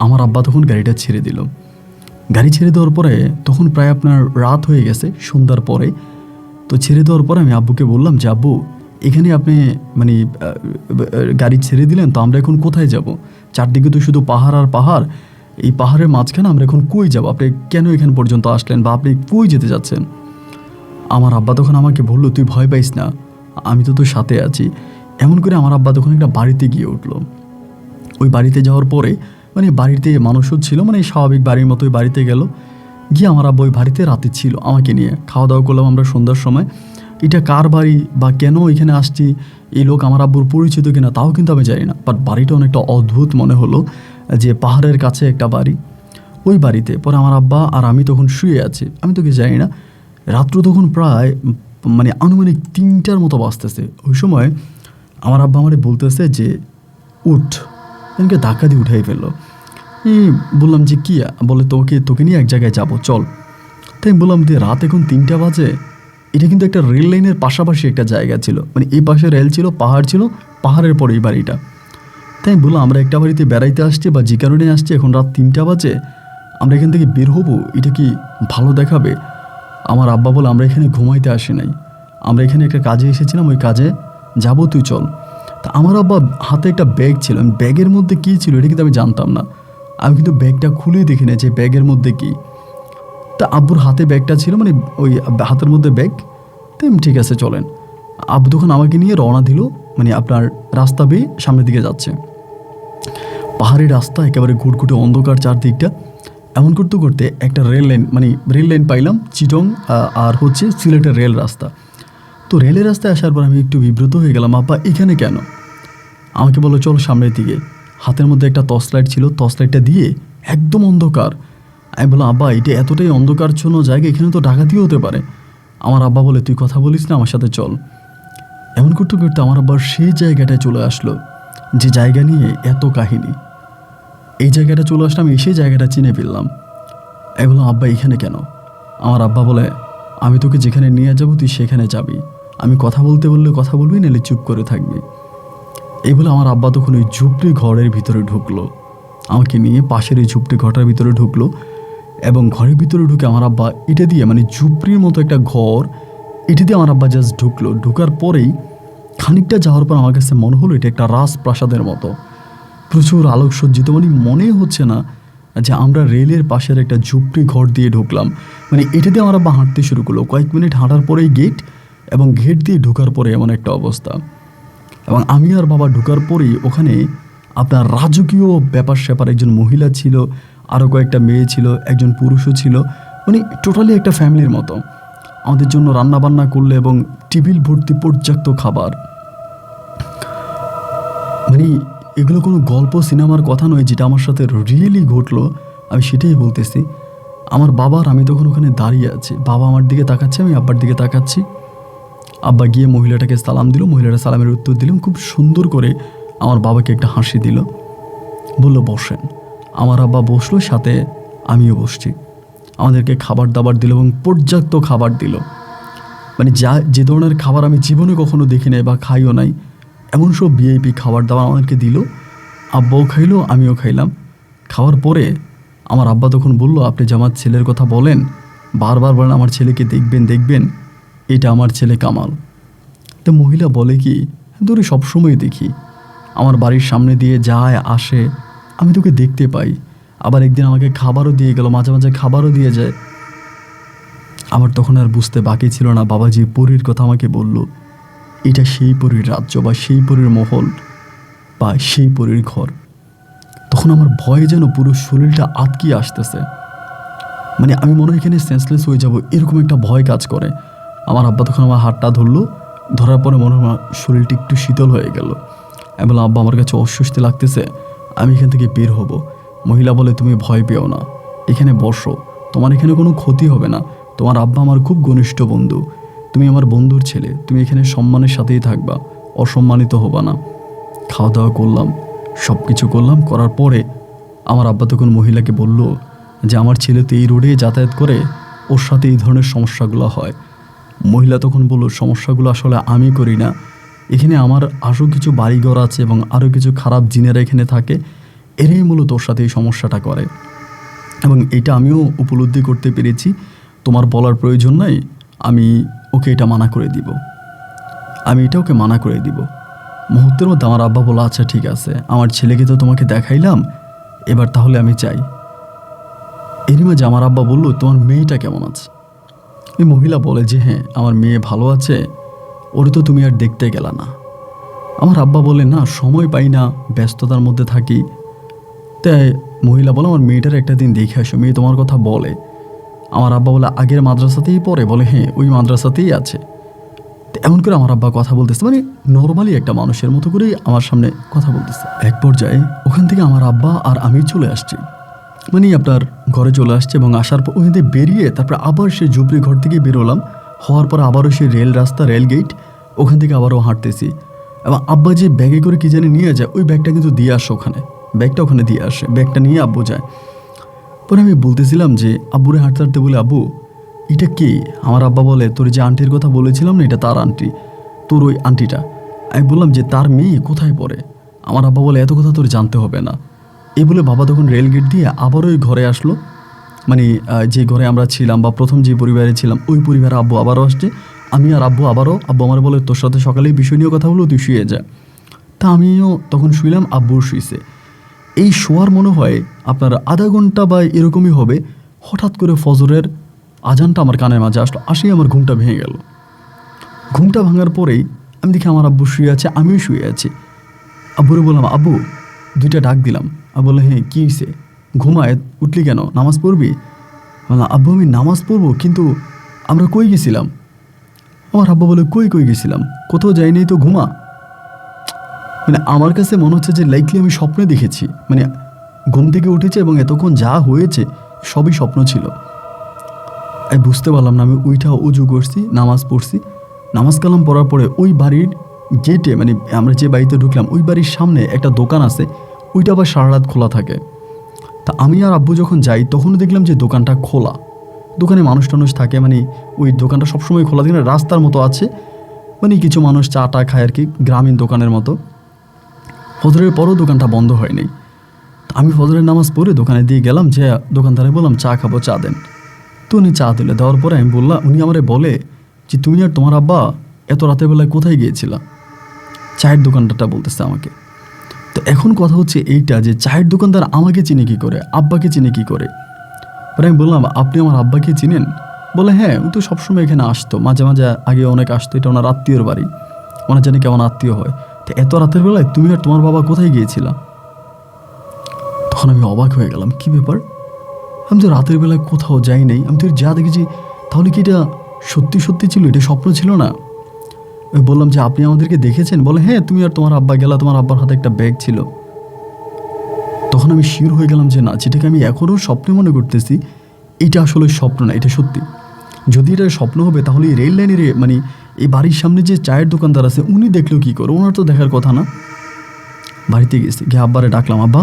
আমার আব্বা তখন গাড়িটা ছেড়ে দিল। গাড়ি ছেড়ে দেওয়ার পরে তখন প্রায় আপনার রাত হয়ে গেছে, সন্ধ্যার পরে। তো ছেড়ে দেওয়ার পরে আমি আব্বুকে বললাম যে আব্বু, এখানে আপনি মানে গাড়ি ছেড়ে দিলেন, তো আমরা এখন কোথায় যাব? চারদিকে তো শুধু পাহাড় আর পাহাড়। এই পাহাড়ের মাঝখানে আমরা এখন কই যাব? আপনি কেন এখান পর্যন্ত আসলেন বা আপনি কই যেতে যাচ্ছেন? আমার আব্বা তখন আমাকে বললো, তুই ভয় পাইস না, আমি তো তোর সাথে আছি। এমন করে আমার আব্বা তখন একটা বাড়িতে গিয়ে উঠলো। ওই বাড়িতে যাওয়ার পরে মানে বাড়িতে মানুষও ছিল, মানে স্বাভাবিক বাড়ির মতোই বাড়িতে গেল। গিয়ে আমার আব্বা ওই বাড়িতে রাতে ছিল আমাকে নিয়ে। খাওয়া দাওয়া করলাম আমরা সন্ধ্যার সময়। এটা কার বাড়ি বা কেন এখানে আসছি, এই লোক আমার আব্বুর পরিচিত কিনা তাও কিন্তু আমি জানি না, বাট বাড়িটা অনেকটা অদ্ভুত মনে হলো, যে পাহাড়ের কাছে একটা বাড়ি। ওই বাড়িতে পরে আমার আব্বা আর আমি তখন শুয়ে আছি। আমি তোকে জানি না, রাত্র তখন প্রায় মানে আনুমানিক 3টার মতো বাজতেছে। ওই সময় আমার আব্বা আমারে বলতেছে যে উঠ, আমাকে ধাক্কা দিয়ে উঠাই ফেললো। বললাম যে কী? বলে তোকে নিয়ে এক জায়গায় যাব, চল। তাই বললাম যে রাত এখন 3টা বাজে। এটা কিন্তু একটা রেল লাইনের পাশাপাশি একটা জায়গা ছিল, মানে এই পাশে রেল ছিল, পাহাড় ছিল, পাহাড়ের পরে এই বাড়িটা। তাই বললাম আমরা একটা বাড়িতে বেড়াইতে আসছি বা যে কারণে আসছি, এখন রাত 3টা বাজে, আমরা এখান থেকে বের হবো, এটা কি ভালো দেখাবে? আমার আব্বা বলে, আমরা এখানে ঘুমাইতে আসি নাই, আমরা এখানে একটা কাজে এসেছিলাম, ওই কাজে যাবো, তুই চল। তা আমার আব্বা হাতে একটা ব্যাগ ছিল, ব্যাগের মধ্যে কী ছিল এটা কিন্তু আমি জানতাম না। আমি কিন্তু ব্যাগটা খুলে দেখি না যে ব্যাগের মধ্যে কী। তা আব্বুর হাতে ব্যাগটা ছিল, মানে ওই হাতের মধ্যে ব্যাগ। তাই ঠিক আছে চলেন। আব্বু তখন আমাকে নিয়ে রওনা দিল, মানে আপনার রাস্তা বেয়ে সামনের দিকে যাচ্ছে। পাহাড়ি রাস্তা, একেবারে ঘুটঘুটে অন্ধকার চারদিকটা। এমন করতে করতে একটা রেল লাইন পাইলাম, চিটং আর হচ্ছে সিলেটের রেল রাস্তা। তো রেলের রাস্তায় আসার পর আমি একটু বিব্রত হয়ে গেলাম, আব্বা এখানে কেন? আমাকে বলো চল সামনের দিকে। হাতের মধ্যে একটা টর্চ লাইট ছিল, টর্চ লাইটটা দিয়ে একদম অন্ধকার। আমি বললাম, আব্বা এটা এতটাই অন্ধকারচ্ছন্ন জায়গা, এখানে তো ডাকাতিও হতে পারে। আমার আব্বা বলে, তুই কথা বলিস না, আমার সাথে চল। এমন করতে করতে আমার আব্বার সেই জায়গাটায় চলে আসলো যে জায়গা নিয়ে এত কাহিনী। এই জায়গাটা চলে আসলাম, এসে জায়গাটা চিনে ফেললাম। আমি বললাম, আব্বা এখানে কেন? আমার আব্বা বলে, আমি তোকে যেখানে নিয়ে যাবো তুই সেখানে যাবি, আমি কথা বলতে বললে কথা বলবি, নাহলে চুপ করে থাকবি। এই বলে আমার আব্বা তখন ওই ঝুপড়ি ঘরের ভিতরে ঢুকলো, আমাকে নিয়ে পাশের এই ঝুপড়ি ঘরটার ভিতরে ঢুকলো। এবং ঘরের ভিতরে ঢুকে আমার আব্বা এটা দিয়ে, মানে ঝুপড়ির মতো একটা ঘর, এটা দিয়ে আমার আব্বা জাস্ট ঢুকলো। ঢুকার পরেই খানিকটা যাওয়ার পর আমার কাছে মনে হলো এটা একটা রাজপ্রাসাদের মতো, প্রচুর আলোকসজ্জিত। মানে মনে হচ্ছে না যে আমরা রেলের পাশের একটা ঝুপড়ি ঘর দিয়ে ঢুকলাম। মানে এটা দিয়ে আমার আব্বা হাঁটতে শুরু করলো। কয়েক মিনিট হাঁটার পরেই গেট, এবং গেট দিয়ে ঢোকার পরে এমন একটা অবস্থা। এবং আমি আর বাবা ঢোকার পরেই ওখানে আপনার রাজকীয় ব্যাপার স্যাপার, একজন মহিলা ছিল, আরও কয়েকটা মেয়ে ছিল, একজন পুরুষও ছিল, মানে টোটালি একটা ফ্যামিলির মতো আমাদের জন্য রান্না বান্না করলে এবং টেবিল ভর্তি পর্যাপ্ত খাবার। মানে এগুলো কোনো গল্প সিনেমার কথা নয়, যেটা আমার সাথে রিয়েলি ঘটলো, আমি সেটাই বলতেছি। আমার বাবার, আমি তখন ওখানে দাঁড়িয়ে আছি, বাবা আমার দিকে তাকাচ্ছে, আমি আব্বার দিকে তাকাচ্ছি। আব্বা গিয়ে মহিলাটাকে সালাম দিল, মহিলাটা সালামের উত্তর দিলাম, খুব সুন্দর করে আমার বাবাকে একটা হাসি দিল, বলল বসেন। আমার আব্বা বসলো, সাথে আমিও বসছি। আমাদেরকে খাবার দাবার দিল এবং পর্যাপ্ত খাবার দিল, মানে যে ধরনের খাবার আমি জীবনে কখনো দেখি নাই বা খাইও নাই, এমন সব ভিআইপি খাবার দাবার আমাদেরকে দিল। আব্বাও খাইলো, আমিও খাইলাম। খাওয়ার পরে আমার আব্বা তখন বলল, আপনি যে আমার ছেলের কথা বলেন, বারবার বলেন আমার ছেলেকে দেখবেন দেখবেন, এটা আমার ছেলে কামাল। তো মহিলা বলে কি, তোরে সবসময় দেখি, আমার বাড়ির সামনে দিয়ে যায় আসে, আমি তোকে দেখতে পাই। আবার একদিন আমাকে খাবারও দিয়ে গেল, মাঝে মাঝে খাবারও দিয়ে যায়। আমার তখন আর বুঝতে বাকি ছিল না, বাবা যে পরীর কথা আমাকে বলল, এটা সেই পরীর রাজ্য বা সেই পরীর মহল বা সেই পরীর ঘর। তখন আমার ভয়ে যেন পুরো শরীরটা আটকিয়ে আসতেছে, মানে আমি মনে হয় এখানে সেন্সলেস হয়ে যাব, এরকম একটা ভয় কাজ করে। আমার আব্বা তখন আমার হাতটা ধরলো, ধরার পরে মনে হয় শরীরটা একটু শীতল হয়ে গেল। আমি বললাম, আব্বা আমার কাছে অস্বস্তি লাগতেছে, আমি এখান থেকে বের হব। মহিলা বলে, তুমি ভয় পেও না, এখানে বসো, তোমার এখানে কোনো ক্ষতি হবে না, তোমার আব্বা আমার খুব ঘনিষ্ঠ বন্ধু, তুমি আমার বন্ধুর ছেলে, তুমি এখানে সম্মানের সাথেই থাকবা, অসম্মানিত হবা না। খাওয়া দাওয়া করলাম, সব কিছু করলাম, করার পরে আমার আব্বা তখন মহিলাকে বলল যে আমার ছেলে তো এই রোডে যাতায়াত করে, ওর সাথে এই ধরনের সমস্যাগুলো হয়। মহিলা তখন বলল, সমস্যাগুলো আসলে আমি করি না, এখানে আমার আরও কিছু বাড়িঘর আছে এবং আরও কিছু খারাপ জিনেরা এখানে থাকে, এরাই মূলত ওর সাথে এই সমস্যাটা করে, এবং এটা আমিও উপলব্ধি করতে পেরেছি, তোমার বলার প্রয়োজন নাই, আমি ওকে এটা মানা করে দিব, আমি এটা ওকে মানা করে দিব। মুহূর্তের মধ্যে আমার আব্বা বলল, আচ্ছা ঠিক আছে, আমার ছেলেকে তো তোমাকে দেখাইলাম, এবার তাহলে আমি চাই। এরই মাঝে আমার আব্বা বলল, তোমার মেয়েটা কেমন আছে? এই মহিলা বলে যে হ্যাঁ, আমার মেয়ে ভালো আছে, ওরে তো তুমি আর দেখতে গেলা না। আমার আব্বা বলে, না সময় পাই না, ব্যস্ততার মধ্যে থাকি। তাই মহিলা বলে, আমার মেয়েটার একটা দিন দেখে আসো, মেয়ে তোমার কথা বলে। আমার আব্বা বলে, আগের মাদ্রাসাতেই পড়ে? বলে হ্যাঁ, ওই মাদ্রাসাতেই আছে। তো এমন করে আমার আব্বা কথা বলতেছে, মানে নর্মালি একটা মানুষের মতো করেই আমার সামনে কথা বলতেছে। এক পর্যায়ে ওখান থেকে আমার আব্বা আর আমি চলে আসছি, মানে আপনার ঘরে চলে আসছে, এবং আসার পর ওখান থেকে বেরিয়ে তারপরে আবার সেই ঝুপড়ি ঘর থেকে বেরোলাম। হওয়ার পর আবারও সেই রেল রাস্তা, রেল গেট, ওখান থেকে আবারও হাঁটতেছি। এবং আব্বা যে ব্যাগে করে কী জানি নিয়ে যায়, ওই ব্যাগটা কিন্তু দিয়ে আসে ওখানে, ব্যাগটা ওখানে দিয়ে আসে, ব্যাগটা নিয়ে আব্বু যায়। পরে আমি বলতেছিলাম যে আব্বুরে হাঁটতে হাঁটতে বলে, আব্বু এটা কে? আমার আব্বা বলে, তোর যে আন্টির কথা বলেছিলাম না, এটা তার আন্টি, তোর ওই আন্টিটা। আমি বললাম যে তার মেয়ে কোথায় পড়ে? আমার আব্বা বলে, এত কথা তোর জানতে হবে না। এই বলে বাবা তখন রেল গেট দিয়ে আবারও ওই ঘরে আসলো, মানে যে ঘরে আমরা ছিলাম বা প্রথম যে পরিবারে ছিলাম, ওই পরিবারে আব্বু আবারও আসছে। আমি আর আব্বু আবারও, আব্বু আমার বলে, তোর সাথে সকালে এই বিষয় নিয়ে কথা বলো, তুই শুয়ে যা। তা আমিও তখন শুইলাম, আব্বুও শুইছে। এই শোয়ার মনে হয় আপনার আধা ঘন্টা বা এরকমই হবে, হঠাৎ করে ফজরের আজানটা আমার কানের মাঝে আসলো, আসেই আমার ঘুমটা ভেঙে গেল। ঘুমটা ভাঙার পরেই আমি দেখি আমার আব্বু শুয়ে আছে, আমিও শুয়ে আছি। আব্বুরে বললাম, আব্বু দুইটা ডাক দিলাম। আব্বু বললো, হ্যাঁ কী হয়েছে, ঘুমায় উঠলি কেন, নামাজ পড়বি? বললাম, আব্বু আমি নামাজ পড়বো, কিন্তু আমরা কই গেছিলাম? আমার আব্বু বলে, কই গেছিলাম, কোথাও যাইনি তো, ঘুমা। মানে আমার কাছে মনে হচ্ছে যে লাইকলি আমি স্বপ্নে দেখেছি, মানে ঘুম থেকে উঠেছে এবং এতক্ষণ যা হয়েছে সবই স্বপ্ন ছিল। আমি বুঝতে পারলাম না, আমি ওইটা উজু করছি, নামাজ পড়ছি। নামাজ কালাম পড়ার পরে ওই বাড়ির গেটে, মানে আমরা যে বাড়িতে ঢুকলাম, ওই বাড়ির সামনে একটা দোকান আছে, ওইটা আবার সারা রাত খোলা থাকে। তা আমি আর আব্বু যখন যাই, তখনও দেখলাম যে দোকানটা খোলা, দোকানে মানুষ টানুষ থাকে, মানে ওই দোকানটা সবসময় খোলা থাকে, রাস্তার মতো আছে, মানে কিছু মানুষ চা টা খায় আর কি, গ্রামীণ দোকানের মতো। ফজরের পরও দোকানটা বন্ধ হয়নি। আমি ফজরের নামাজ পড়ে দোকানে দিয়ে গেলাম, যে দোকানদারে বললাম, চা খাবো, চা দেন। তো উনি চা দিলে, দেওয়ার পরে আমি বললাম, উনি আমারে বলে যে তুমি আর তোমার আব্বা এত রাতের বেলায় কোথায় গিয়েছিলা? চায়ের দোকানদারটা বলতেছে আমাকে। তো এখন কথা হচ্ছে এইটা, যে চায়ের দোকানদার আমাকে চিনে কী করে, আব্বাকে চিনে কী করে? পরে আমি বললাম, আপনি আমার আব্বাকে চিনেন? বলে, হ্যাঁ, ও তো সবসময় এখানে আসতো, মাঝে মাঝে আগে অনেক আসতো, এটা ওনার আত্মীয়র বাড়ি, ওনার জানি কেমন আত্মীয় হয়। তো এত রাতের বেলায় তুমি আর তোমার বাবা কোথায় গিয়েছিলা? তখন আমি অবাক হয়ে গেলাম, কি ব্যাপার, আমি তো রাতের বেলায় কোথাও যাই নাই, আমি তো যা দেখেছি তাহলে কি এটা সত্যি সত্যি ছিল, এটা স্বপ্ন ছিল না? আমি বললাম যে আপনি আমাদেরকে দেখেছেন? বলে হ্যাঁ, তুমি আর তোমার আব্বা গেলা, তোমার আব্বার হাতে একটা ব্যাগ ছিল। তখন আমি শিওর হয়ে গেলাম যে না, যেটাকে আমি এখনও স্বপ্নে মনে করতেছি এটা আসলে স্বপ্ন না, এটা সত্যি। যদি এটা স্বপ্ন হবে তাহলে এই রেল লাইনের মানে এই বাড়ির সামনে যে চায়ের দোকানদার আছে উনি দেখলেও কী করে, ওনার তো দেখার কথা না। বাড়িতে গেছি, গিয়ে আব্বারে ডাকলাম, আব্বা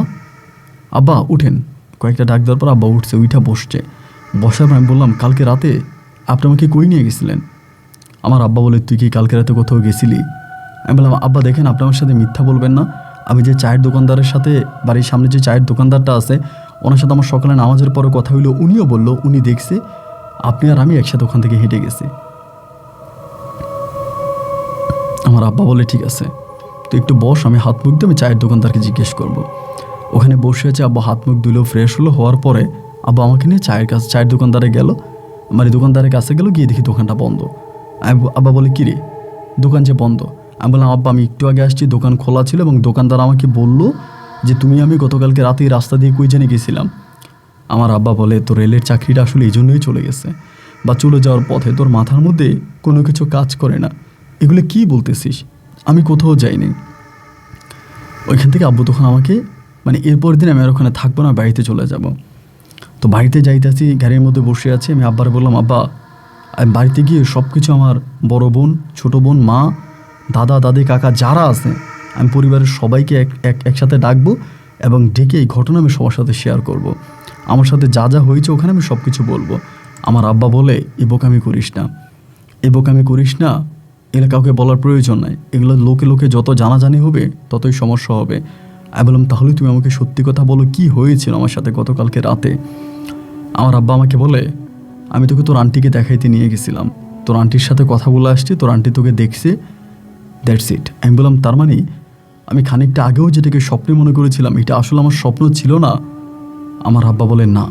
আব্বা উঠেন। কয়েকটা ডাক দেওয়ার পর আব্বা উঠছে, উঠা বসছে। বসার পর আমি বললাম, কালকে রাতে আপনি আমাকে কই নিয়ে গেছিলেন? আমার আব্বা বলে, তুই কি কালকে রাতে কোথাও গেছিলি? আমি বললাম, আব্বা দেখেন, আপনি আমার সাথে মিথ্যা বলবেন না। আমি যে চায়ের দোকানদারের সাথে, বাড়ির সামনে যে চায়ের দোকানদারটা আছে ওনার সাথে আমার সকালে নামাজের পরে কথা হইলো, উনিও বলল উনি দেখছে আপনি আর আমি একসাথে ওখান থেকে হেঁটে গেছি। আমার আব্বা বলে, ঠিক আছে তো একটু বস, আমি হাত মুখ দিয়ে আমি চায়ের দোকানদারকে জিজ্ঞেস করব। ওখানে বসে আছে, আব্বা হাত মুখ ধুলো, ফ্রেশ হলো, হওয়ার পরে আব্বা আমাকে নিয়ে চায়ের দোকানদারে গেল। মানে দোকানদারের কাছে গেল, গিয়ে দেখি দোকানটা বন্ধ। আব্বা বলে, কী রে দোকান যে বন্ধ? আমি বললাম, আব্বা আমি একটু আগে আসছি, দোকান খোলা ছিল এবং দোকানদার আমাকে বলল যে তুমি আমি গতকালকে রাতে রাস্তা দিয়ে কই জানি গেছিলাম। আমার আব্বা বলে, তোর রেলের চাকরিটা আসলে এই জন্যই চলে গেছে, বা চলে যাওয়ার পথে তোর মাথার মধ্যে কোনো কিছু কাজ করে না। এগুলো কি বলতেছিস? আমি কোথাও যাইনি। ওইখান থেকে আব্বু তখন আমাকে, মানে এরপর দিন আমি আর ওখানে থাকবো না, বাড়িতে চলে যাব। তো বাড়িতে যাইতেছি, গাড়ির মধ্যে বসে আছি, আমি আব্বার বললাম, আব্বা আমি বাড়িতে গিয়ে সব কিছু আমার বড় বোন, ছোটো বোন, মা, দাদা, দাদি, কাকা যারা আছে আমি পরিবারের সবাইকে একসাথে ডাকবো এবং ডেকে এই ঘটনা আমি সবার সাথে শেয়ার করব। আমার সাথে যা যা হয়েছে ওখানে আমি সব কিছু বলবো। আমার আব্বা বলে, এ বোকামি করিস না, এ বোকামি করিস না, এগুলো কাউকে বলার প্রয়োজন নাই, এগুলো লোকে লোকে যত জানাজানি হবে ততই সমস্যা হবে। আমি বললাম, তাহলে তুমি আমাকে সত্যি কথা বলো, কি হয়েছিল আমার সাথে গতকালকে রাতে? আমার আব্বা আমাকে বলে, আমি তোকে তোর আন্টিকে দেখাইতে নিয়ে গেছিলাম, তোর আন্টির সাথে কথা বলে আসছি, তোর আন্টি তোকে দেখছে, দ্যাটস ইট। আমি বললাম, তার মানে আমি খানিকটা আগেও যেটাকে স্বপ্নে মনে করেছিলাম এটা আসলে আমার স্বপ্ন ছিল না? আমার আব্বা বলে, না।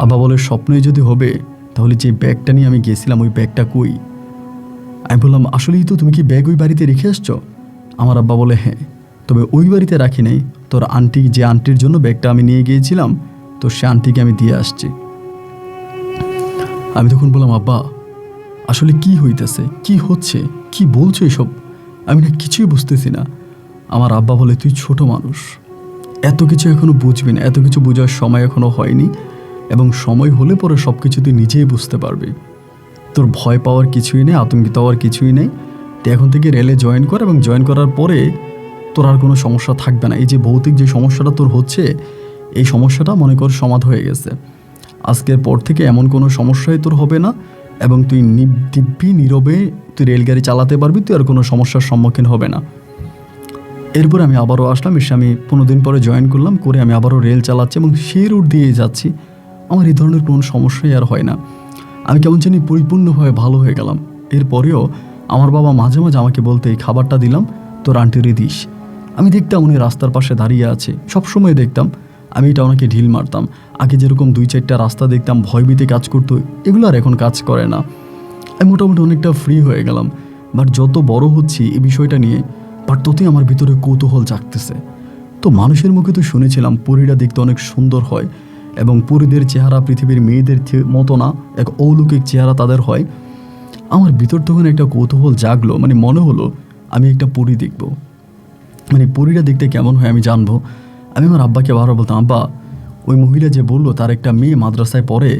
আব্বা বলে, স্বপ্নই যদি হবে তাহলে যে ব্যাগটা নিয়ে আমি গেছিলাম ওই ব্যাগটা কই? আমি বললাম, আসলেই তো, তুমি কি ব্যাগ ওই বাড়িতে রেখে আসছো? আমার আব্বা বলে, হ্যাঁ, তবে ওই বাড়িতে রাখি নাই, তোর আন্টি, যে আন্টির জন্য ব্যাগটা আমি নিয়ে গিয়েছিলাম তো সে আন্টিকে আমি দিয়ে আসছি। আমি তখন বললাম, আব্বা আসলে কি হইতেছে, কি হচ্ছে, কি বলছো এসব? আমি না কিছুই বুঝতেছি না। আমার আব্বা বলে, তুই ছোট মানুষ, এত কিছু এখনো বুঝবি না, এত কিছু বোঝার সময় এখনো হয়নি, এবং সময় হলে পরে সব কিছু তুই নিজেই বুঝতে পারবি। তোর ভয় পাওয়ার কিছুই নেই, আতঙ্কিত হওয়ার কিছুই নেই। তুই এখন থেকে রেলে জয়েন কর, এবং জয়েন করার পরে তোর আর কোনো সমস্যা থাকবে না। এই যে ভৌতিক যে সমস্যাটা তোর হচ্ছে, এই সমস্যাটা মনে কর সমাধ হয়ে গেছে। আজকের পর থেকে এমন কোনো সমস্যাই তোর হবে না, এবং তুই দিব্যি নীরবে তুই রেলগাড়ি চালাতে পারবি, তুই আর কোনো সমস্যার সম্মুখীন হবে না। এরপর আমি আবারও আসলাম, এসে আমি 15 দিন পরে জয়েন করলাম, করে আমি আবারও রেল চালাচ্ছি এবং সেই রুট দিয়ে যাচ্ছি। আমার এই ধরনের কোনো সমস্যাই আর হয় না। আমি কেমন জানি পরিপূর্ণভাবে ভালো হয়ে গেলাম। এরপরেও আমার বাবা মাঝে মাঝে আমাকে বলতে, এই খাবারটা দিলাম তোর আন্টিরে দিস। আমি দেখতাম উনি রাস্তার পাশে দাঁড়িয়ে আছে, সবসময় দেখতাম, আমি এটা ওনাকে ঢিল মারতাম। আগে যেরকম 2-4টা রাস্তা দেখতাম ভয়ভীতি কাজ করতো, এগুলো আর এখন কাজ করে না। আমি মোটামুটি অনেকটা ফ্রি হয়ে গেলাম। বাট যত বড় হচ্ছি এই বিষয়টা নিয়ে, বাট ততই আমার ভিতরে কৌতূহল জাগতেছে। তো মানুষের মুখে তো শুনেছিলাম পরীরা দেখতে অনেক সুন্দর হয়, এবং পরীদের চেহারা পৃথিবীর মেয়েদের মতো না, এক অলৌকিক চেহারা তাদের হয়। আমার ভিতর তখন একটা কৌতূহল জাগলো, মানে মনে হলো আমি একটা পরী দেখব, মানে পরীরা দেখতে কেমন হয় আমি জানবো। আমি আমার আব্বাকে বারবার বলতাম, আব্বা ওই মহিলা যে বললো তার একটা মেয়ে মাদ্রাসায় পড়ে,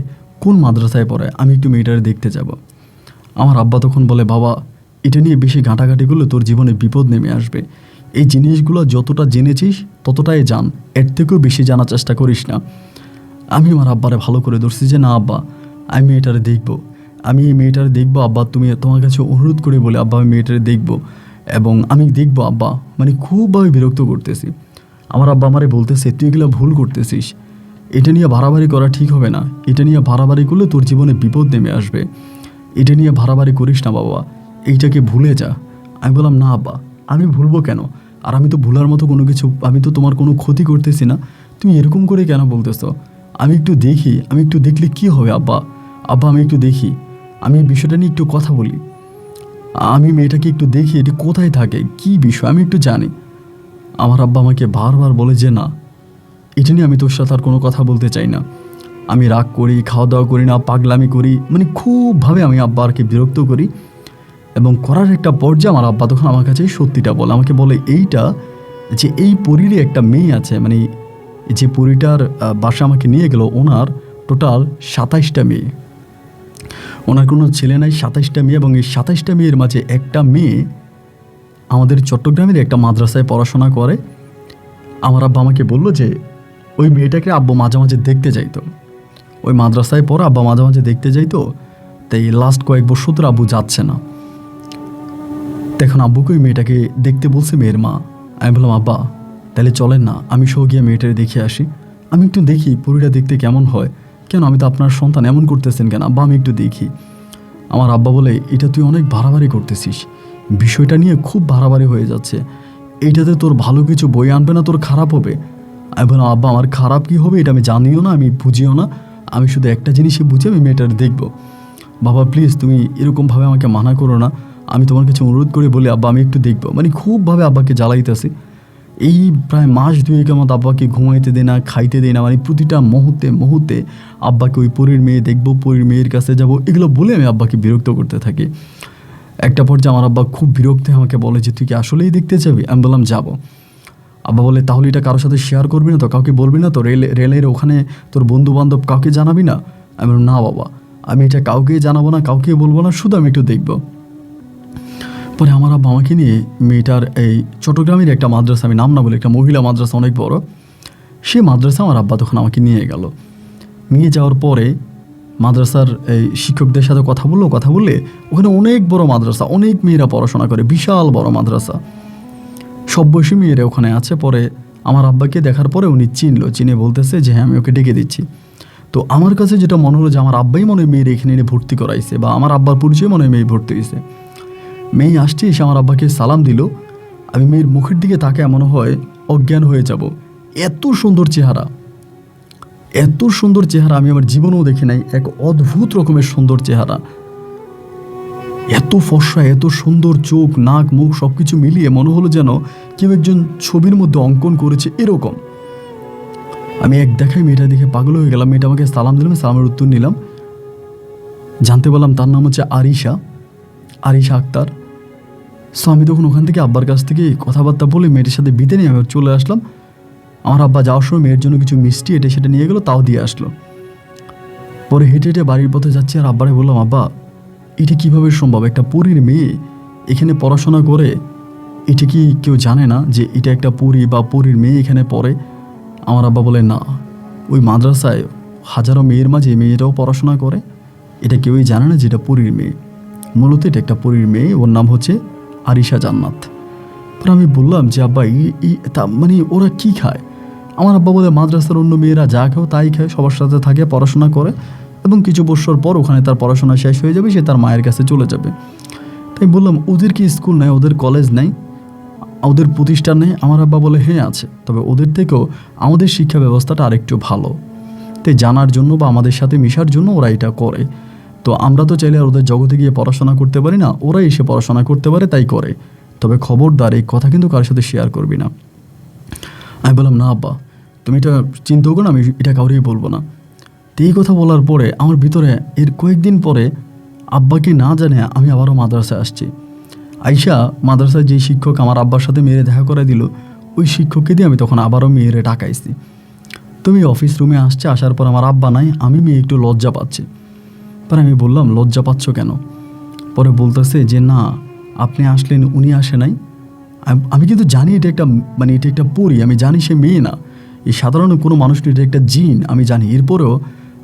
কোন মাদ্রাসায় পড়ে, আমি একটু মেয়েটারে দেখতে যাব। আমার আব্বা তখন বলে, বাবা এটা নিয়ে বেশি ঘাঁটাঘাঁটি করলে তোর জীবনে বিপদ নেমে আসবে। এই জিনিসগুলো যতটা জেনেছিস ততটাই জান, এর থেকেও বেশি জানার চেষ্টা করিস না। আমি আমার আব্বারে ভালো করে ধরছি যে, না আব্বা আমি মেয়েটারে দেখবো, আমি এই মেয়েটারে দেখবো আব্বা, তুমি তোমার কাছে অনুরোধ করে বলে আব্বা আমি মেয়েটারে দেখবো, এবং আমি দেখবো আব্বা। মানে খুবভাবে বিরক্ত করতেছি। আমার আব্বা আমারে বলতেছে, তুই এগুলো ভুল করতেছিস, এটা নিয়ে বাড়াবাড়ি করা ঠিক হবে না, এটা নিয়ে বাড়াবাড়ি করলে তোর জীবনে বিপদ নেমে আসবে, এটা নিয়ে বাড়াবাড়ি করিস না বাবা, এইটাকে ভুলে যা। আমি বললাম, না আব্বা আমি ভুলবো কেন, আর আমি তো ভুলার মতো কোনো কিছু, আমি তো তোমার কোনো ক্ষতি করতেছি না, তুমি এরকম করে কেন বলতেছো? আমি একটু দেখি, আমি একটু দেখলে কি হবে আব্বা, আব্বা আমি একটু দেখি, আমি এই বিষয়টা নিয়ে একটু কথা বলি। আমি মেয়েটাকে একটু দেখি, এটি কোথায় থাকে, কি বিষয় আমি একটু জানি। আমার আব্বা আমাকে বারবার বলে যে না, এটা নিয়ে আমি তোর সাথে আর কোনো কথা বলতে চাই না। আমি রাগ করি, খাওয়া দাওয়া করি না, পাগলামি করি, মানে খুবভাবে আমি আব্বা আর কি বিরক্ত করি। এবং করার একটা পর্যায়ে আমার আব্বা তখন আমার কাছে সত্যিটা বলে, আমাকে বলে এইটা যে এই পরীরই একটা মেয়ে আছে, মানে যে পরীটার বাসা আমাকে নিয়ে গেল, ওনার টোটাল 27টা মেয়ে। ওনার কোনো ছেলে নাই, 27টা মেয়ে। এবং এই 27টা মেয়ের মাঝে একটা মেয়ে আমাদের চট্টগ্রামের একটা মাদ্রাসায় পড়াশোনা করে। আমার আব্বা আমাকে বলল যে ওই মেয়েটাকে আব্বু মাঝে মাঝে দেখতে যাইতো, ওই মাদ্রাসায় পড়া আব্বা মাঝে মাঝে দেখতে যাইতো। তাই লাস্ট কয়েক বছর ধরে আব্বু যাচ্ছে না। এখন আব্বুকে ওই মেয়েটাকে দেখতে বলছে মেয়ের মা। আমি বললাম আব্বা তাহলে চলেন না, আমি সহ গিয়ে মেয়েটাকে দেখে আসি, আমি একটু দেখি পরীটা দেখতে কেমন হয়। কেন, আমি তো আপনার সন্তান, এমন করতেছেন কেন আব্বা, আমি একটু দেখি। আমার আব্বা বলে এটা তুই অনেক বাড়াবাড়ি করতেছিস, বিষয়টা নিয়ে খুব বাড়াবাড়ি হয়ে যাচ্ছে, এইটাতে তোর ভালো কিছু বই আনবে না, তোর খারাপ হবে। আমি বললাম আব্বা আমার খারাপ কি হবে এটা আমি জানিও না, আমি বুঝিও না, আমি শুধু একটা জিনিসই বুঝি, আমি মেয়েটার দেখবো। বাবা প্লিজ তুমি এরকমভাবে আমাকে মানা করো না, আমি তোমার কাছে অনুরোধ করে বলি আব্বা আমি একটু দেখবো। মানে খুবভাবে আব্বাকে জ্বালাইতেছি। এই প্রায় মাস দুয়েকের মতো আব্বাকে ঘুমাইতে দেয় না, খাইতে দেয় না, মানে প্রতিটা মুহূর্তে মুহূর্তে আব্বাকে ওই পরীর মেয়ে দেখবো, পরীর মেয়ের কাছে যাব, এগুলো বলে আমি আব্বাকে বিরক্ত করতে থাকি। একটা পর্যায়ে আমার আব্বা খুব বিরক্ত হয়ে আমাকে বলে যে তুই কি আসলেই দেখতে যাবি? আমি বললাম যাবো। আব্বা বলে তাহলে এটা কারোর সাথে শেয়ার করবি না তো, কাউকে বলবি না তো, রেলের ওখানে তোর বন্ধু বান্ধব কাউকে জানাবি না? আমি বললাম না বাবা, আমি এটা কাউকেই জানাবো না, কাউকে বলবো না, শুধু আমি একটু দেখবো। পরে আমার আব্বা আমাকে নিয়ে মেয়েটার এই চট্টগ্রামের একটা মাদ্রাসা, আমি নাম না বলে, একটা মহিলা মাদ্রাসা অনেক বড়, সে মাদ্রাসা আমার আব্বা তখন আমাকে নিয়ে গেল। নিয়ে যাওয়ার পরে মাদ্রাসার এই শিক্ষকদের সাথে কথা বললে ওখানে অনেক বড় মাদ্রাসা, অনেক মেয়েরা পড়াশোনা করে, বিশাল বড় মাদ্রাসা, সব বয়সী মেয়েরা ওখানে আছে। পরে আমার আব্বাকে দেখার পরে উনি চিনে বলতেছে যে হ্যাঁ আমি ওকে ডেকে দিচ্ছি। তো আমার কাছে যেটা মনে হলো যে আমার আব্বাই মনে হয় মেয়ের এখানে এনে ভর্তি করাইছে, বা আমার আব্বার পরিচয় মনে হয় মেয়ে ভর্তি হয়েছে। মেয়ে আসছে, এসে আমার আব্বাকে সালাম দিল। আমি মেয়ের মুখের দিকে তাকে মনে হয় অজ্ঞান হয়ে যাব, এত সুন্দর চেহারা, এত সুন্দর চেহারা আমি আমার জীবনেও দেখি নাই, এক অদ্ভুত রকমের সুন্দর চেহারা, এত ফর্সা, এত সুন্দর চোখ, নাক, মুখ সব কিছু মিলিয়ে মনে হলো যেন কেউ একজন ছবির মধ্যে অঙ্কন করেছে এরকম। আমি এক দেখায় মেয়েটা দেখে পাগল হয়ে গেলাম। মেয়েটা আমাকে সালাম দিলাম, সালামের উত্তর নিলাম, জানতে পারলাম তার নাম হচ্ছে আরিশা আক্তার। সো আমি তখন ওখান থেকে আব্বার কাছ থেকে কথাবার্তা বলে মেয়েটার সাথে বিতে নিয়ে আমি চলে আসলাম। আমার আব্বা যাওয়ার সময় মেয়ের জন্য কিছু মিষ্টি এটা সেটা নিয়ে গেলো, তাও দিয়ে আসলো। পরে হেঁটে হেঁটে বাড়ির পথে যাচ্ছি, আর আব্বারে বললাম আব্বা এটা কীভাবে সম্ভব, একটা পরীর মেয়ে এখানে পড়াশোনা করে, এটা কি কেউ জানে না যে এটা একটা পরী বা পরীর মেয়ে এখানে পড়ে? আমার আব্বা বলে না, ওই মাদ্রাসায় হাজারো মেয়ের মাঝে মেয়েরাও পড়াশোনা করে, এটা কেউই জানে না যে এটা পরীর মেয়ে, মূলত এটা একটা পরীর মেয়ে, ওর নাম হচ্ছে আরিশা জান্নাত। পরে আমি বললাম যে আব্বা মানে ওরা কি খায়? আমার আব্বা বলে মাদ্রাসার অন্য মেয়েরা যা খায় তাই খায়, সবার সাথে থাকে, পড়াশোনা করে, এবং কিছু বছর পর ওখানে তার পড়াশোনা শেষ হয়ে যাবে, সে তার মায়ের কাছে চলে যাবে। তাই বললাম ওদের কি স্কুল নেই, ওদের কলেজ নেই, ওদের প্রতিষ্ঠান নেই? আমার আব্বা বলে হ্যাঁ আছে, তবে ওদের থেকেও আমাদের শিক্ষা ব্যবস্থাটা আরেকটু ভালো, তাই জানার জন্য বা আমাদের সাথে মেশার জন্য ওরা এটা করে। তো আমরা তো চাইলে আর ওদের জগতে গিয়ে পড়াশোনা করতে পারি না, ওরা এসে পড়াশোনা করতে পারে তাই করে, তবে খবরদার এই কথা কিন্তু কারোর সাথে শেয়ার করবি না। আমি বললাম না আব্বা তুমি এটা চিন্তাও করো না, আমি এটা কাউরেই বলবো না। তো এই কথা বলার পরে আমার ভিতরে এর কয়েকদিন পরে আব্বাকে না জানে আমি আবারও মাদ্রাসায় আসছি। আইসা মাদ্রাসায় যে শিক্ষক আমার আব্বার সাথে মেয়েরে দেখা করে দিল, ওই শিক্ষককে দিয়ে আমি তখন আবারও মেয়েরে ডাকাইছি। তুমি অফিস রুমে আসছে, আসার পর আমার আব্বা নাই, আমি মেয়ে একটু লজ্জা পাচ্ছি। পরে আমি বললাম লজ্জা পাচ্ছ কেন? পরে বলতেছে যে না আপনি আসলেন, উনি আসে নাই। আমি কিন্তু জানি এটা একটা পরী, আমি জানি সে মেয়ে না, এই সাধারণ কোনো মানুষ, এটা একটা জিন, আমি জানি। এরপরেও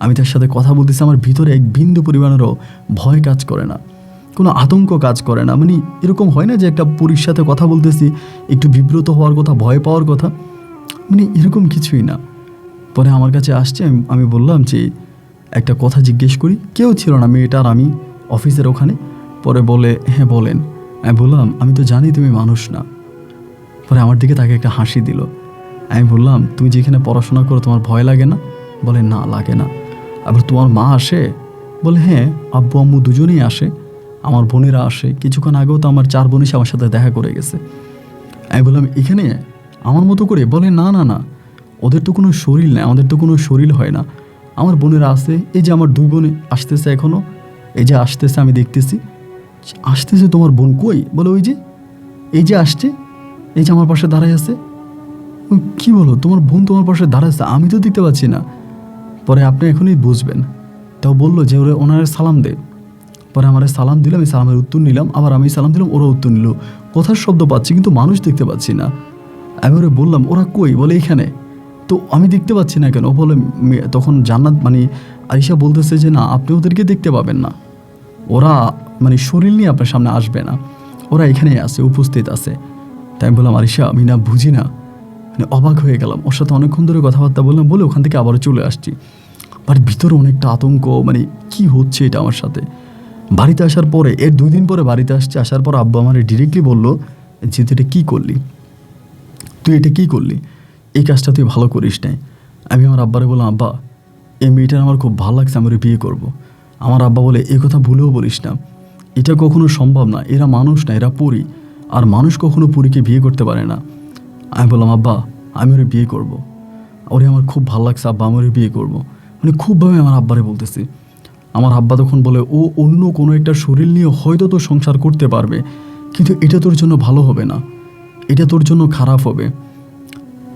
আমি তার সাথে কথা বলতেছি, আমার ভিতরে এক বিন্দু পরিমাণেরও ভয় কাজ করে না, কোনো আতঙ্ক কাজ করে না। মানে এরকম হয় না যে একটা পরীর সাথে কথা বলতেছি একটু বিব্রত হওয়ার কথা, ভয় পাওয়ার কথা, মানে এরকম কিছুই না। পরে আমার কাছে আসছে, আমি বললাম যে একটা কথা জিজ্ঞেস করি। কেউ ছিল না, মেয়েটার আমি অফিসের ওখানে। পরে বলে হ্যাঁ বলেন। আমি বললাম আমি তো জানি তুমি মানুষ না। পরে আমার দিকে তাকে একটা হাসি দিল। আমি বললাম তুমি যেখানে পড়াশোনা করো তোমার ভয় লাগে না? বলে না লাগে না। আবার তোমার মা আসে? বলে হ্যাঁ আব্বু আম্মু দুজনেই আসে। আমার বোনেরা আসে, কিছুক্ষণ আগেও তো আমার 4 বোন এসে আমার সাথে দেখা করে গেছে। আমি বললাম এখানে আমার মতো করে? বলে না না না, ওদের তো কোনো শরীর নেই, আমাদের তো কোনো শরীর হয় না। আমার বোনেরা আছে, এই যে আমার 2 বোন আসতেছে এখনও, এই যে আসতেছে, আমি দেখতেছি আসতেছে। তোমার বোন কই? বলে ওই যে, এই যে আসছে, এই যে আমার পাশে দাঁড়ায় আছে। কি বলো, তোমার বোন তোমার পাশে দাঁড়াচ্ছে? আমি তো দিতে পারছি না। পরে আপনি এখনই বুঝবেন। তাও বললো যে ওনার সালাম দে। পরে আমার সালাম দিলাম, আমি সালামের উত্তর নিলাম, আবার আমি সালাম দিলাম, ওরা উত্তর নিল। কথার শব্দ পাচ্ছি কিন্তু মানুষ দেখতে পাচ্ছি না। আমি ওরা বললাম ওরা কই? বলে এইখানে। তো আমি দেখতে পাচ্ছি না কেন? ও বলে তখন জান্নাত মানে আরিশা বলতেছে যে না, আপনি ওদেরকে দেখতে পাবেন না, ওরা মানে শরীর নিয়ে আপনার সামনে আসবে না, ওরা এখানেই আছে, উপস্থিত আছে। তাই আমি বললাম আরিশা আমি না বুঝি না, মানে অবাক হয়ে গেলাম। ওর সাথে অনেকক্ষণ ধরে কথাবার্তা বললাম, বলে ওখান থেকে আবারও চলে আসছি। বাট ভিতরে অনেকটা আতঙ্ক, মানে কি হচ্ছে এটা আমার সাথে। বাড়িতে আসার পরে, এর 2 দিন পরে বাড়িতে আসছে, আসার পর আব্বু আমার ডিরেক্টলি বললো যে তুই এটা কী করলি, তুই এটা কী করলি, এই কাজটা তুই ভালো করিস নাই। আমি আমার আব্বারে বললাম আব্বা এই মেয়েটার আমার খুব ভালো লাগছে, আমি বিয়ে করব। আমার আব্বা বলে এ কথা ভুলেও বলিস না, এটা কখনো সম্ভব না, এরা মানুষ না, এরা পরী, আর মানুষ কখনো পরীকে বিয়ে করতে পারে না। আমি বললাম আব্বা আমি ওরে বিয়ে করব, ওরে আমার খুব ভালো লাগছে আব্বা, আমি ওরে বিয়ে করব। মানে খুবভাবে আমার আব্বারে বলতেছি। আমার আব্বা তখন বলে ও অন্য কোনো একটা শরীর নিয়ে হয়তো তো সংসার করতে পারবে, কিন্তু এটা তোর জন্য ভালো হবে না, এটা তোর জন্য খারাপ হবে।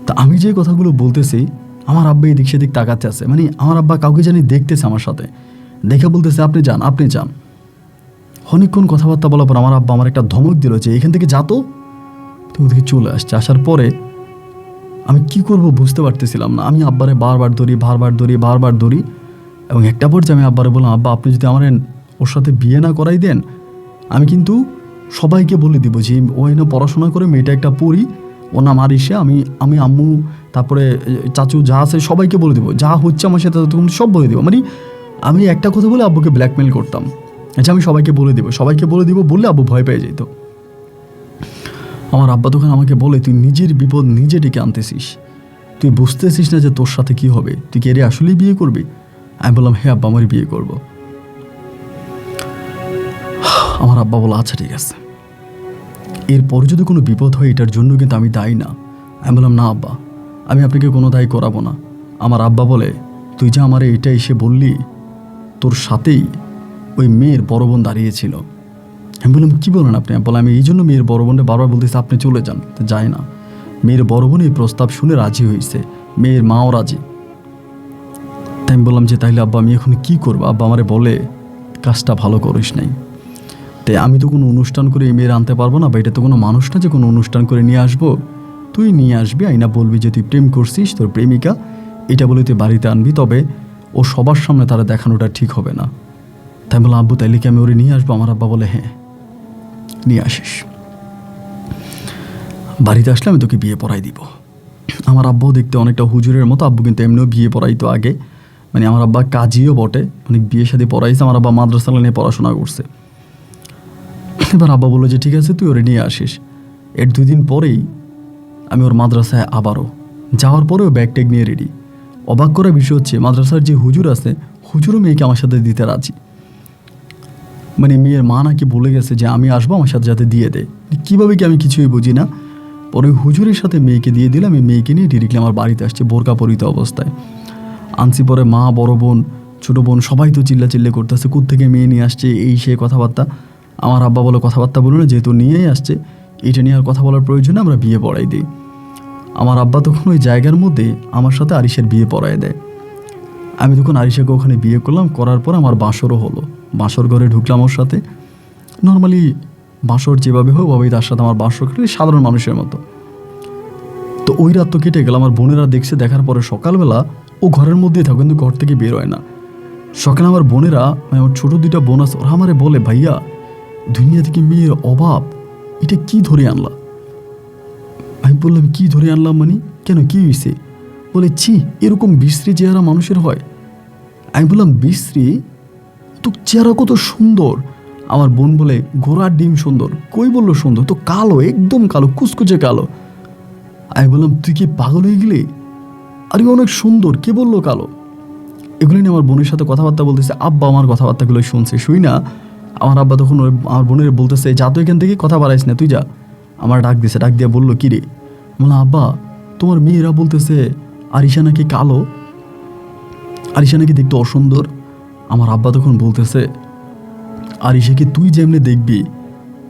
তা আমি যে কথাগুলো বলতেছি, আমার আব্বা এদিক সেদিক তাকাতে আছে, মানে আমার আব্বা কাউকে জানি দেখতেছে আমার সাথে, দেখে বলতেছে আপনি যান, আপনি যান। অনেকক্ষণ কথাবার্তা বলার পর আমার আব্বা আমার একটা ধমক দিল যে এখান থেকে যা তো। ওদিকে চলে আসছে। আসার পরে আমি কি করব বুঝতে পারতেছিলাম না। আমি আব্বারে বারবার ধরি এবং একটা পর্যায়ে আমি আব্বারে বললাম আব্বা আপনি যদি আমার ওর সাথে বিয়ে না করাই দেন, আমি কিন্তু সবাইকে বলে দিব যে ও এনে পড়াশোনা করে, মেয়েটা একটা পড়ি, ওর নাম আরিশা, আমি আম্মু তারপরে চাচু যা আছে সবাইকে বলে দেবো, যা হচ্ছে আমার সাথে তখন সব বলে দেবো। মানে আমি একটা কথা বলে আব্বুকে ব্ল্যাকমেল করতাম, আচ্ছা আমি সবাইকে বলে দিব বললে আব্বু ভয় পেয়ে যেত। আমার আব্বা তখন আমাকে বলে তুই নিজের বিপদ নিজে ডেকে আনতেছিস, তুই বুঝতেছিস না যে তোর সাথে কি হবে, তুই কি এরে আসলেই বিয়ে করবি? আমি বললাম হ্যাঁ আব্বা আমারই বিয়ে করব। আমার আব্বা বলো আচ্ছা ঠিক আছে, এরপর যদি কোনো বিপদ হয় এটার জন্য কিন্তু আমি দায়ী না। আমি বললাম না আব্বা আমি আপনাকে কোনো দায়ী করাবো না। আমার আব্বা বলে তুই যে আমারে এটা এসে বললি, তোর সাথেই ওই মেয়ের বড় বোন দাঁড়িয়েছিল। আমি বললাম কী বলেন আপনি? বলে আমি এই জন্য মেয়ের বড় বোনটা বারবার বলতেছি আপনি চলে যান, তো যায় না। মেয়ের বড় বোন এই প্রস্তাব শুনে রাজি হয়েছে, মেয়ের মাও রাজি। তাই আমি বললাম যে তাইলে আব্বা আমি এখন কী করবো? আব্বা আমারে বলে কাজটা ভালো করিস নাই। তাই আমি তো কোনো অনুষ্ঠান করে এই মেয়ের আনতে পারবো না, বা এটা তো কোনো মানুষ না যে কোনো অনুষ্ঠান করে নিয়ে আসবো। তুই নিয়ে আসবি, আইনা বলবি যে তুই প্রেম করছিস, তোর প্রেমিকা, এটা বলে তুই বাড়িতে আনবি, তবে ও সবার সামনে তারা দেখানোটা ঠিক হবে না। তাই বললাম আব্বু তাইলে কি আমি ওরে নিয়ে আসবো? আমার আব্বা বলে হ্যাঁ নিয়ে আসিস, বাড়িতে আসলে আমি তোকে বিয়ে পড়াই দিব। আমার আব্বাও দেখতে অনেকটা হুজুরের মতো, আব্বু কিন্তু এমনিও বিয়ে পড়াইতো আগে, মানে আমার আব্বা কাজীও বটে, অনেক বিয়ে শাদী পড়াইছে। আমার আব্বা মাদ্রাসা নিয়ে পড়াশোনা করছে। এবার আব্বা বললো যে ঠিক আছে তুই ওরে নিয়ে আসিস। এর 2 দিন পরেই আমি ওর মাদ্রাসায় আবারও যাওয়ার পরেও ব্যাগ ট্যাগ নিয়ে রেডি। অবাক করা বিষয় হচ্ছে মাদ্রাসার যে হুজুর আছে, হুজুরও মেয়েকে আমার সাথে দিতে রাজি। মানে মেয়ের মা নাকি বলে গেছে যে আমি আসবো, আমার সাথে যাতে দিয়ে দেয়। কীভাবে কি আমি কিছুই বুঝি না। পরে হুজুরের সাথে মেয়েকে দিয়ে দিলাম, আমি মেয়েকে নিয়ে ডিরেক্টলি আমার বাড়িতে আসছি বোরকা পরিত অবস্থায়। আনছি পরে মা, বড় বোন, ছোটো বোন সবাই তো চিল্লাচিল্লি করতেছে, কোত্থেকে মেয়ে নিয়ে আসছে, এই সে কথাবার্তা। আমার আব্বা বলে কথাবার্তা বলো না, যেহেতু নিয়েই আসছে এটা নিয়ে আর কথা বলার প্রয়োজনে আমরা বিয়ে পড়াই দিই। আমার আব্বা তখন ওই জায়গার মধ্যে আমার সাথে আরিশার বিয়ে পড়ায় দেয়। আমি তখন আরিশাকে ওখানে বিয়ে করলাম, করার পর আমার বাসরও হলো। বাসর ঘরে ঢুকলাম ওর সাথে, নর্মালি বাসর যেভাবে হয় ওভাবেই তার সাথে আমার বাসর কেটে সাধারণ মানুষের মতো। তো ওই রাত তো কেটে গেল। আমার বোনেরা দেখছে, দেখার পরে সকালবেলা ও ঘরের মধ্যেই থাকে, কিন্তু ঘর থেকে বের হয় না। সকালে আমার বোনেরা, মানে আমার ছোটো 2টা বোন আছে, ওরা আমারে বলে ভাইয়া দুনিয়া থেকে মেয়ের অভাব, এটা কি ধরে আনলা? আমি বললাম কি ধরে আনলাম মানে কেন, কি হয়েছে? বলে ছি এরকম বিশ্রী চেহারা মানুষের হয়। আমি বললাম বিশ্রী? তো চেহারা কত সুন্দর। আমার বোন বলে ঘোড়ার ডিম সুন্দর। কই বললো সুন্দর? তো কালো, একদম কালো, কুচকুচে কালো। আমি বললাম তুই কি পাগল হয়ে গেলি? আরে অনেক সুন্দর, কে বললো কালো? এগুলো নিয়ে আমার বোনের সাথে কথাবার্তা বলতেছে। আব্বা আমার কথাবার্তাগুলো শুনছে, শুই না আমার আব্বা তখন আমার বোনের বলতেছে, যা তো এখান থেকে, কথা বাড়াইস না, তুই যা। আমার ডাক দিছে, ডাক দিয়ে বললো, কী রে? বললাম, আব্বা তোমার মেয়েরা বলতেছে আরিশা নাকি কালো, আরিশা নাকি দেখতে অসুন্দর। আমার আব্বা তখন বলতেছে, আরিশাকে তুই যেমনি দেখবি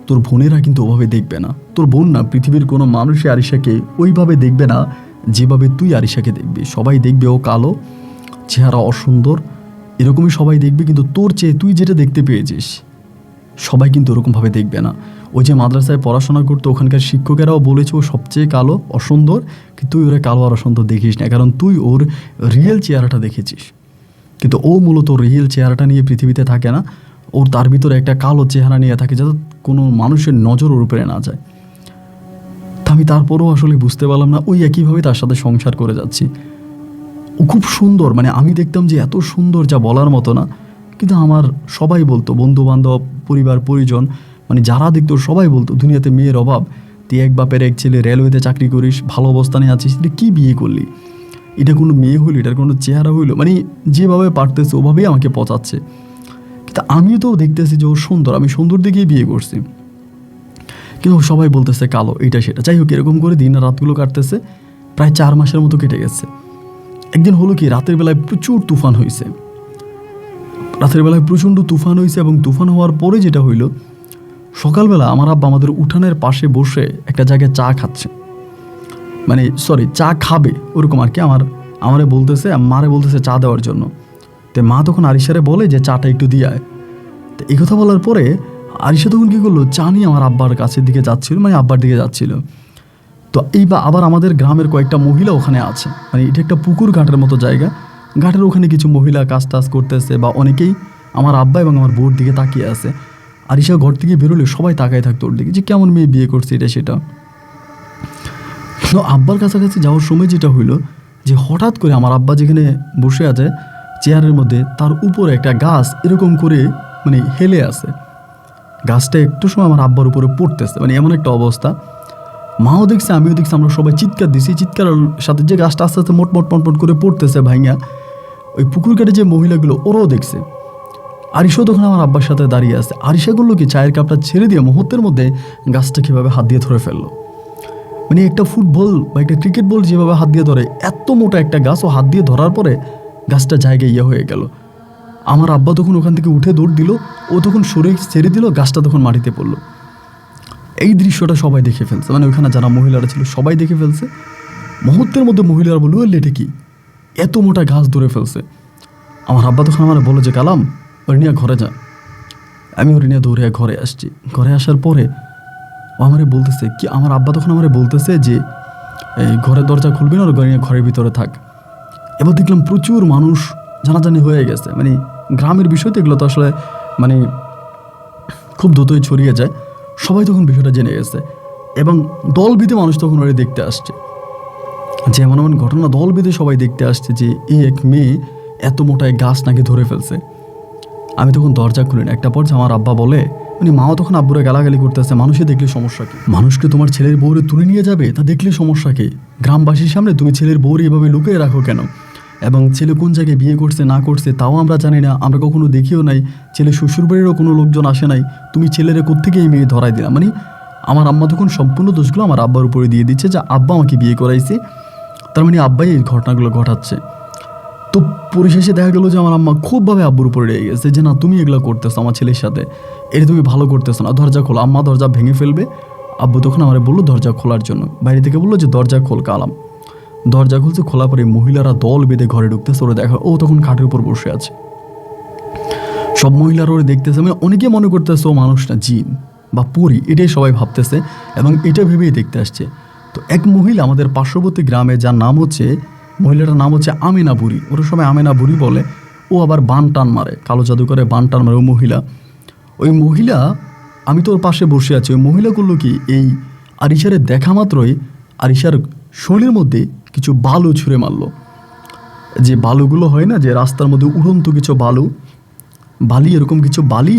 তোর বোনেরা কিন্তু ওভাবে দেখবে না। তোর বোন না, পৃথিবীর কোনো মানুষই আরিশাকে ওইভাবে দেখবে না যেভাবে তুই আরিশাকে দেখবি। সবাই দেখবে ও কালো, চেহারা অসুন্দর, এরকমই সবাই দেখবে, কিন্তু তোর চেয়ে তুই যেটা দেখতে পেয়েছিস সবাই কিন্তু ওরকমভাবে দেখবে না। ওই যে মাদ্রাসায় পড়াশোনা করতো, ওখানকার শিক্ষকেরাও বলেছে ও সবচেয়ে কালো, অসুন্দর, কিন্তু তুই ওরা কালো আর অসুন্দর দেখিস না, কারণ তুই ওর রিয়েল চেহারাটা দেখেছিস। কিন্তু ও মূলত রিয়েল চেহারাটা নিয়ে পৃথিবীতে থাকে না, ওর তার ভিতরে একটা কালো চেহারা নিয়ে থাকে, যাতে কোনো মানুষের নজর ওর উপরে না যায়। তা আমি তারপরেও আসলে বুঝতে পারলাম না, ওই একইভাবে তার সাথে সংসার করে যাচ্ছি। ও খুব সুন্দর, মানে আমি দেখতাম যে এত সুন্দর যা বলার মতো না, কিন্তু আমার সবাই বলতো, বন্ধু বান্ধব, পরিবার পরিজন, মানে যারা দেখতো সবাই বলতো, দুনিয়াতে মেয়ের অভাব, তুই এক বাপের এক ছেলে, রেলওয়েতে চাকরি করিস, ভালো অবস্থানে আছিস, এটা কী বিয়ে করলি? এটা কোনো মেয়ে হইলো? এটার কোনো চেহারা হইলো? মানে যেভাবে পারতেছে ওভাবেই আমাকে পচাচ্ছে। কিন্তু আমিও তো দেখতেছি যে ও সুন্দর, আমি সুন্দর দেখেই বিয়ে করছি, কিন্তু সবাই বলতেছে কালো, এটা সেটা। যাই হোক, এরকম করে দিন রাতগুলো কাটতেছে, প্রায় 4 মাসের মতো কেটে গেছে। একদিন হলো কি, রাতের বেলায় প্রচুর তুফান হয়েছে, রাতের বেলায় প্রচণ্ড তুফান হয়েছে, এবং তুফান হওয়ার পরে যেটা হইলো, সকালবেলা আমার আব্বা আমাদের উঠানের পাশে বসে একটা জায়গায় চা খাচ্ছে, মানে সরি চা খাবে ওরকম আর কি। আমারে বলতেছে, মারে বলতেছে চা দেওয়ার জন্য। তো মা তখন আরিশারে বলে যে চাটা একটু দিয়ে আয়। তো এই কথা বলার পরে আরিশা তখন কী করলো, চা নিয়ে আমার আব্বার কাছের দিকে যাচ্ছিল, মানে আব্বার দিকে যাচ্ছিল। তো আবার আমাদের গ্রামের কয়েকটা মহিলা ওখানে আছে, মানে এটা একটা পুকুর ঘাটের মতো জায়গা, ঘাটের ওখানে কিছু মহিলা কাজ টাজ করতেছে, বা অনেকেই আমার আব্বা এবং আমার বউর দিকে তাকিয়ে আছে। আরিশা ঘর থেকে বেরোলে সবাই তাকায় থাকতো ওর দিকে, যে কেমন মেয়ে বিয়ে করছে এটা সেটা। তো আব্বার কাছাকাছি যাওয়ার সময় যেটা হইলো, যে হঠাৎ করে আমার আব্বা যেখানে বসে আছে চেয়ারের মধ্যে, তার উপরে একটা গাছ এরকম করে মানে হেলে আছে, গাছটা একটু সময় আমার আব্বার উপরে পড়তেছে, মানে এমন একটা অবস্থা। মাও দেখছে, আমিও দেখছি, আমরা সবাই চিৎকার দিছি, চিৎকারের সাথে যে গাছটা আস্তে আস্তে মোটমোট পটপট করে পড়তেছে ভাইঙা, ওই পুকুর কাটে যে মহিলাগুলো ওরাও দেখছে। আরিশাও তখন আমার আব্বার সাথে দাঁড়িয়ে আছে। আরিশাগুলো কি চায়ের কাপটা ছেড়ে দিয়ে মুহূর্তের মধ্যে গাছটা কীভাবে হাত দিয়ে ধরে ফেললো, মানে একটা ফুটবল বা একটা ক্রিকেট বল যেভাবে হাত দিয়ে ধরে, এত মোটা একটা গাছ ও হাত দিয়ে ধরার পরে গাছটা জায়গায় হয়ে গেল। আমার আব্বা তখন ওখান থেকে উঠে দৌড় দিল, ও তখন সরে ছেড়ে দিল, গাছটা তখন মাটিতে পড়লো। এই দৃশ্যটা সবাই দেখে ফেলছে, মানে ওইখানে যারা মহিলারা ছিল সবাই দেখে ফেলছে। মুহূর্তের মধ্যে মহিলারা বলল, এটা কি, এত মোটা গাছ ধরে ফেলছে। আমার আব্বা তখন আমার বললো যে, কালাম ওর নিয়ে ঘরে যা। আমি ওর নিয়ে দৌড়ে ঘরে আসছি। ঘরে আসার পরে ও আমারে বলতেছে কি, আমার আব্বা তখন আমারে বলতেছে যে এই ঘরের দরজা খুলবি না, ওর ঘরের ভিতরে থাক। এবার দেখলাম প্রচুর মানুষ জানাজানি হয়ে গেছে, মানে গ্রামের বিষয় তো এগুলো তো আসলে মানে খুব দ্রুতই ছড়িয়ে যায়। সবাই তখন বিষয়টা জেনে গেছে, এবং দল বেঁধে মানুষ তখন ওরা দেখতে আসছে, যে এমন এমন ঘটনা দল বেঁধে সবাই দেখতে আসছে যে এই এক মেয়ে এত মোটা এক গাছ নাকি ধরে ফেলছে। আমি তখন দরজা খুলি না। একটা পর্যায়ে আমার আব্বা বলে, মানে মাও তখন আব্বুরে গালাগালি করতেছে, মানুষে দেখলে সমস্যা কি, মানুষকে তোমার ছেলের বউরে তুলে নিয়ে যাবে, তা দেখলে সমস্যা কি, গ্রামবাসীর সামনে তুমি ছেলের বউরে এভাবে লুকিয়ে রাখো কেন, এবং ছেলে কোন জায়গায় বিয়ে করছে না করছে তাও আমরা জানি না, আমরা কখনো দেখিও নাই, ছেলে শ্বশুরবাড়িরও কোনো লোকজন আসে নাই, তুমি ছেলেরে কোত্থেকে এই মেয়ে ধরাই দিলাম। মানে আমার আম্মা তখন সম্পূর্ণ দোষগুলো আমার আব্বার উপরে দিয়ে দিচ্ছে, যে আব্বা আমাকে বিয়ে করাইছে, তার মানে আব্বাই এই ঘটনাগুলো ঘটাচ্ছে। তো পরিশেষে দেখা গেলো যে আমার আম্মা খুবভাবে আব্বুর উপরে রেগে গেছে, যে না তুমি এগুলো করতেছো আমার ছেলের সাথে, এটা তুমি ভালো করতেছো না, দরজা খোলো। আম্মা দরজা ভেঙে ফেলবে। আব্বু তখন আমার বললো দরজা খোলার জন্য, বাইরে থেকে বললো যে দরজা খোল। কালাম দরজা খুলছে, খোলা পরে মহিলারা দল বেঁধে ঘরে ঢুকতেছে। ওরা দেখা, ও তখন খাটের উপর বসে আছে, সব মহিলারা ওরা দেখতেছে। মানে অনেকে মনে করতেছে ও মানুষ না, জিন বা পরী, এটাই সবাই ভাবতেছে এবং এটা ভেবেই দেখতে আসছে। তো এক মহিলা আমাদের পার্শ্ববর্তী গ্রামে, যার নাম হচ্ছে, মহিলাটার নাম হচ্ছে আমেনা বুড়ি, ওরা সবাই আমেনা বুড়ি বলে। ও আবার বান টান মারে, কালো জাদু করে বান টান মারে। ওই মহিলা আমি তো ওর পাশে বসে আছি। ওই মহিলা করলো কি, এই আরিশারে দেখা মাত্রই আরিশার শরীরের মধ্যে কিছু বালু ছুঁড়ে মারলো। যে বালুগুলো হয় না, যে রাস্তার মধ্যে উড়ন্ত কিছু বালি, এরকম কিছু বালি,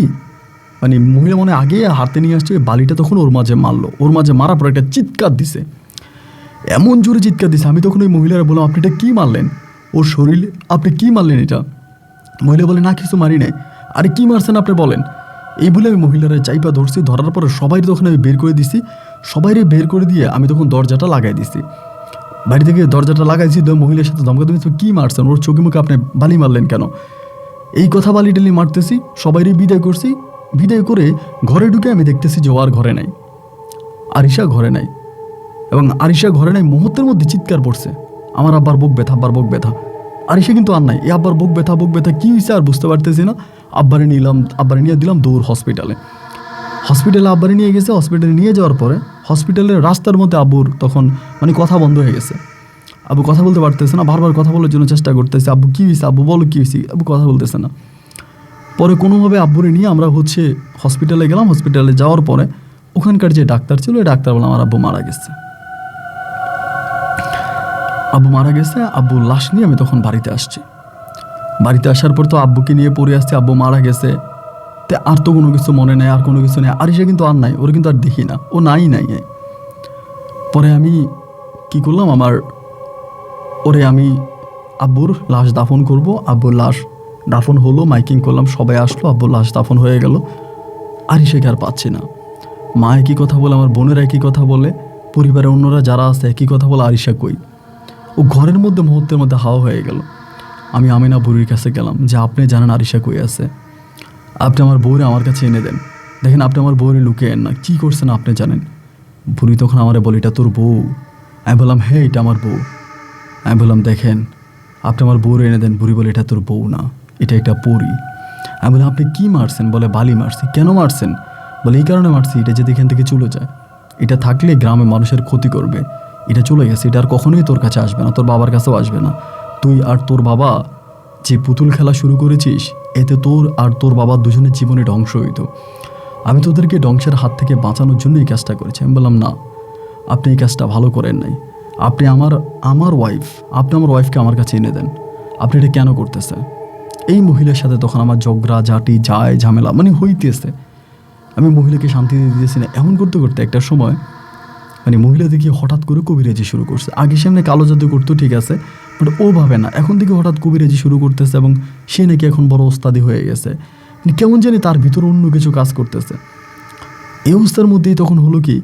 মানে মহিলা মনে আগে হাতে নিয়ে আসছে, বালিটা তখন ওর মাঝে মারলো। ওর মাঝে মারার পর একটা চিৎকার দিছে, এমন জোরে চিৎকার দিছে। আমি তখন ওই মহিলারা বললাম, আপনি এটা কী মারলেন ওর শরীরে, আপনি কী মারলেন এটা? মহিলা বলে, না কিছু মারি নাই। আরে কী মারছেন আপনি বলেন। এই বলে আমি মহিলারা চাইপা ধরছি, ধরার পরে সবাই তখন আমি বের করে দিছি। সবাইরে বের করে দিয়ে আমি তখন দরজাটা লাগাই দিছি। বাড়ি থেকে দরজাটা লাগাইছি, মহিলার সাথে ধমকা দিয়েছি, কী মারছেন, ওর চোখে মুখে আপনি বালি মারলেন কেন, এই কথা বালি টালি মারতেছি। সবাইরে বিদায় করছি। বিদায় করে ঘরে ঢুকে আমি দেখতেছি যে ও আর ঘরে নাই, আরিশা ঘরে নাই। এবং আরিশা ঘরে নাই, মুহূর্তের মধ্যে চিৎকার পড়ছে, আমার আব্বার বুক ব্যথা, আব্বার বুক ব্যথা। আরিশা কিন্তু আর নাই, এই আব্বার বুক ব্যথা, বুক ব্যথা কী হয়েছে আর বুঝতে পারতেছি না। আব্বারে নিয়ে দিলাম দৌড় হসপিটালে। আব্বারে নিয়ে গেছে। হসপিটালে নিয়ে যাওয়ার পরে হসপিটালের রাস্তার মধ্যে আব্বুর তখন মানে কথা বন্ধ হয়ে গেছে। আব্বু কথা বলতে পারতেছে না, বারবার কথা বলার জন্য চেষ্টা করতেছে, আব্বু কী হয়েছে, আব্বু বলো কী হয়েছে, আব্বু কথা বলতেছে না। পরে কোনোভাবে আব্বুরে নিয়ে আমরা হসপিটালে গেলাম। হসপিটালে যাওয়ার পরে ওখানকার যে ডাক্তার ছিল, ওই ডাক্তার বললাম আমার আব্বু মারা গেছে। আব্বুর লাশ নিয়ে আমি তখন বাড়িতে আসছি। বাড়িতে আসার পর তো আব্বুকে নিয়ে পড়ে আসছি, আব্বু মারা গেছে। তো আর তো কোনো কিছু মনে নেই, আর কোনো কিছু নেই। আরিশা কিন্তু আর নাই, ওর কিন্তু আর দেখি না, ও নাই। পরে আমি কি করলাম, আমি আব্বুর লাশ দাফন করব। আব্বুর লাশ দাফন হলো, মাইকিং করলাম, সবাই আসলো, আব্বুর লাশ দাফন হয়ে গেল। আরিশাকে আর পাচ্ছি না। মা একই কথা বলে, আমার বোনেরা একই কথা বলে, পরিবারের অন্যরা যারা আছে একই কথা বলে, আরিশা কই। ও ঘরের মধ্যে মুহূর্তের মধ্যে হাওয়া হয়ে গেল। আমি আমিনা বুড়ির কাছে গেলাম যে আপনি জানেন আরিশা কই আছে, আপনি আমার বউরে আমার কাছে এনে দেন। দেখেন আপনি আমার বউরে লুকিয়েন না, কী করছেন আপনি জানেন। বুড়ি তখন আমারে বলে এটা তোর বউ। আমি বললাম হ্যাঁ এটা আমার বউ। আমি বললাম দেখেন আপনি আমার বউরে এনে দেন। বুড়ি বলে এটা তোর বউ না, এটা একটা পরী। আমি বললাম আপনি কী মারছেন, বলে বালি মারছি। কেন মারছেন, বলে এই কারণে মারছি, এটা যদি এখান থেকে চলে যায়, এটা থাকলে গ্রামে মানুষের ক্ষতি করবে, এটা চলে গেছে, এটা আর কখনোই তোর কাছে আসবে না, তোর বাবার কাছেও আসবে না। তুই আর তোর বাবা যে পুতুল খেলা শুরু করেছিস, এতে তোর আর তোর বাবার দুজনের জীবনে ধ্বংস হইতো। আমি তোদেরকে ধ্বংসের হাত থেকে বাঁচানোর জন্য এই কাজটা করেছি। আমি বললাম না, আপনি এই কাজটা ভালো করেন নাই। আপনি আমার ওয়াইফকে আমার কাছে এনে দেন। আপনি এটা কেন করতেছেন। এই মহিলার সাথে তখন আমার ঝগড়া ঝাঁটি ঝামেলা মানে হইতেছে। আমি মহিলাকে শান্তি দিতেছি না। এমন করতে করতে একটা সময় মানে মহিলা দেখি হঠাৎ করে কবিরাজি শুরু করছে। আগে সামনে কালো জাদু করতো, ঠিক আছে, বাট ও ভাবে না, এখন থেকে হঠাৎ কবিরাজি শুরু করতেছে এবং সে নাকি এখন বড় ওস্তাদি হয়ে গেছে। কেমন জানি তার ভিতরে অন্য কিছু কাজ করতেছে। এই অবস্থার মধ্যেই তখন হলো কি,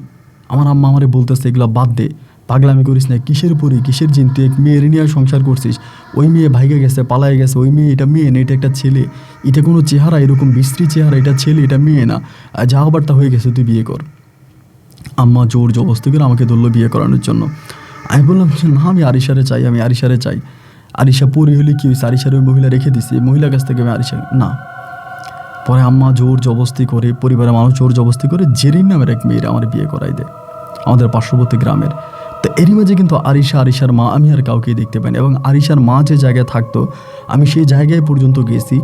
আমার আম্মা আমারে বলতেছে এগুলো বাদ দে, পাগলামি করিস না, কিসের পরি কিসের জিন, তুই এক মেয়ের নিয়ে সংসার করছিস, ওই মেয়ে ভাইগে গেছে, পালায় গেছে, ওই মেয়ে এটা মেয়ে না, এটা একটা ছেলে, এটা কোনো চেহারা এরকম বিশ্রী চেহারা, এটা ছেলে, এটা মেয়ে না, যা হবার তা হয়ে গেছে, তুই বিয়ে কর। আম্মা জোর জবরদস্তি করে আমাকে ধরলো বিয়ে করানোর জন্য। আমি বললাম না, আমি আরিশারে চাই। আরিশা পরি হলে কি হয়েছে, আরিশার ওই মহিলা রেখে দিছি, মহিলার কাছ থেকে আমি আরিশা না। পরে আম্মা জোর জবরদস্তি করে, পরিবারের মানুষ জোর জবরদস্তি করে জেরিন নামের এক মেয়ের আমার বিয়ে করাই দেয়, আমাদের পার্শ্ববর্তী গ্রামের। তো এরই মাঝে কিন্তু আরিশার মা আমি আর কাউকেই দেখতে পাইনি। এবং আরিশার মা যে জায়গায় থাকতো আমি সেই জায়গায় পর্যন্ত গেছি।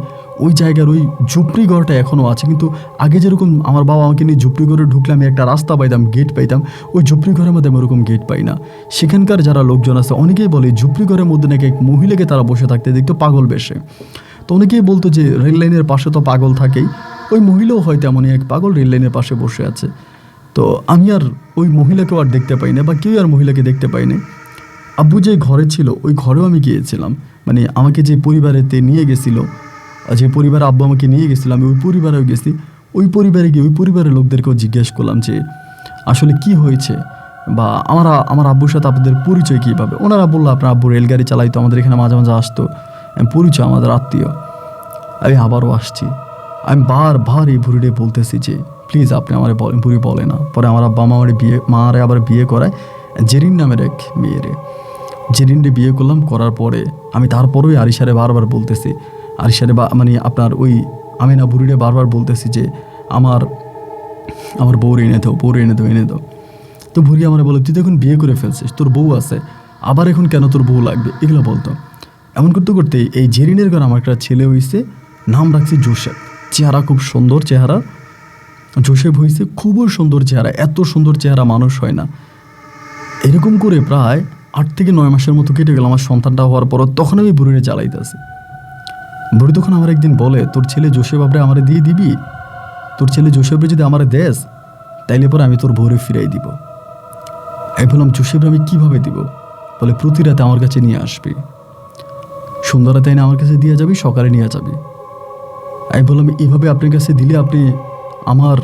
ওই জায়গার ওই ঝুপড়ি ঘরটা এখনও আছে, কিন্তু আগে যেরকম আমার বাবা আমাকে নিয়ে ঝুপড়ি ঘরে ঢুকলে আমি একটা রাস্তা পাইতাম, গেট পাইতাম, ওই ঝুপড়ি ঘরের মধ্যে আমি ওরকম গেট পাই না। সেখানকার যারা লোকজন আছে অনেকেই বলে ঝুপড়ি ঘরের মধ্যে নাকি এক মহিলাকে তারা বসে থাকতে দেখতো পাগল বেশে। তো অনেকেই বলতো যে রেল লাইনের পাশে তো পাগল থাকেই, ওই মহিলাও হয়তো এমনই এক পাগল রেল লাইনের পাশে বসে আছে। তো আমি আর ওই মহিলাকেও আর দেখতে পাই না, বা কেউ আর মহিলাকে দেখতে পাই না। আব্বু যে ঘরে ছিল ওই ঘরেও আমি গিয়েছিলাম, মানে আমাকে যে পরিবারেতে নিয়ে গেছিলো, যে পরিবারে আব্বু আমাকে নিয়ে গেছিলো, আমি ওই পরিবারেও গেছি। ওই পরিবারে গিয়ে ওই পরিবারের লোকদেরকেও জিজ্ঞেস করলাম যে আসলে কি হয়েছে, বা আমার আব্বুর সাথে আপনাদের পরিচয় কীভাবে। ওনারা বললো আপনার আব্বু রেলগাড়ি চালাইতো, আমাদের এখানে মাঝে মাঝে আসতো, পরিচয় আমাদের আত্মীয়। আমি আবারও আসছি, আমি বারবার এই বুড়িরে বলতেছি যে প্লিজ আপনি আমার বুড়ি বলে না। পরে আমার আব্বা মারে আবার বিয়ে করায় জেরিন নামের এক মেয়েরে। জেরিনরে বিয়ে করার পরে আমি তারপরেই আরিশারে বারবার বলতেছি, মানে আপনার ওই আমিনা বুড়িরে বারবার বলতেছি যে আমার বউরে এনে দাও। তো বুড়ি আমার বলে তুই তো এখন বিয়ে করে ফেলছিস, তোর বউ আছে, আবার এখন কেন তোর বউ লাগবে, এগুলো বলতো। এমন করতে করতে এই জেরিনের ঘর আমার একটা ছেলে হয়েছে, নাম রাখছি জোসেফ। চেহারা খুব সুন্দর চেহারা, জোসেফ হয়েছে, খুবই সুন্দর চেহারা, এত সুন্দর চেহারা মানুষ হয় না। এরকম করে প্রায় 8 থেকে 9 মাসের মতো কেটে গেল আমার সন্তানটা হওয়ার পর। তখন আমি বুড়িরে চালাইতেছি। বুড়ি তখন আমার একদিন বলে তোর ছেলে জোসেফ আপরে আমারে দিয়ে দিবি, তোর ছেলে জোসেফরে যদি আমারে দেস তাইলে পরে আমি তোর বউরে ফিরাই দিব। আমি বললাম জোসেফরে আমি কীভাবে দিব, বলে প্রতি রাতে আমার কাছে নিয়ে আসবি, সন্ধ্যা রাতে এনে আমার কাছে দিয়ে যাবি, সকালে নিয়ে যাবি। আমি বললাম এইভাবে আপনার কাছে দিলে আপনি আমার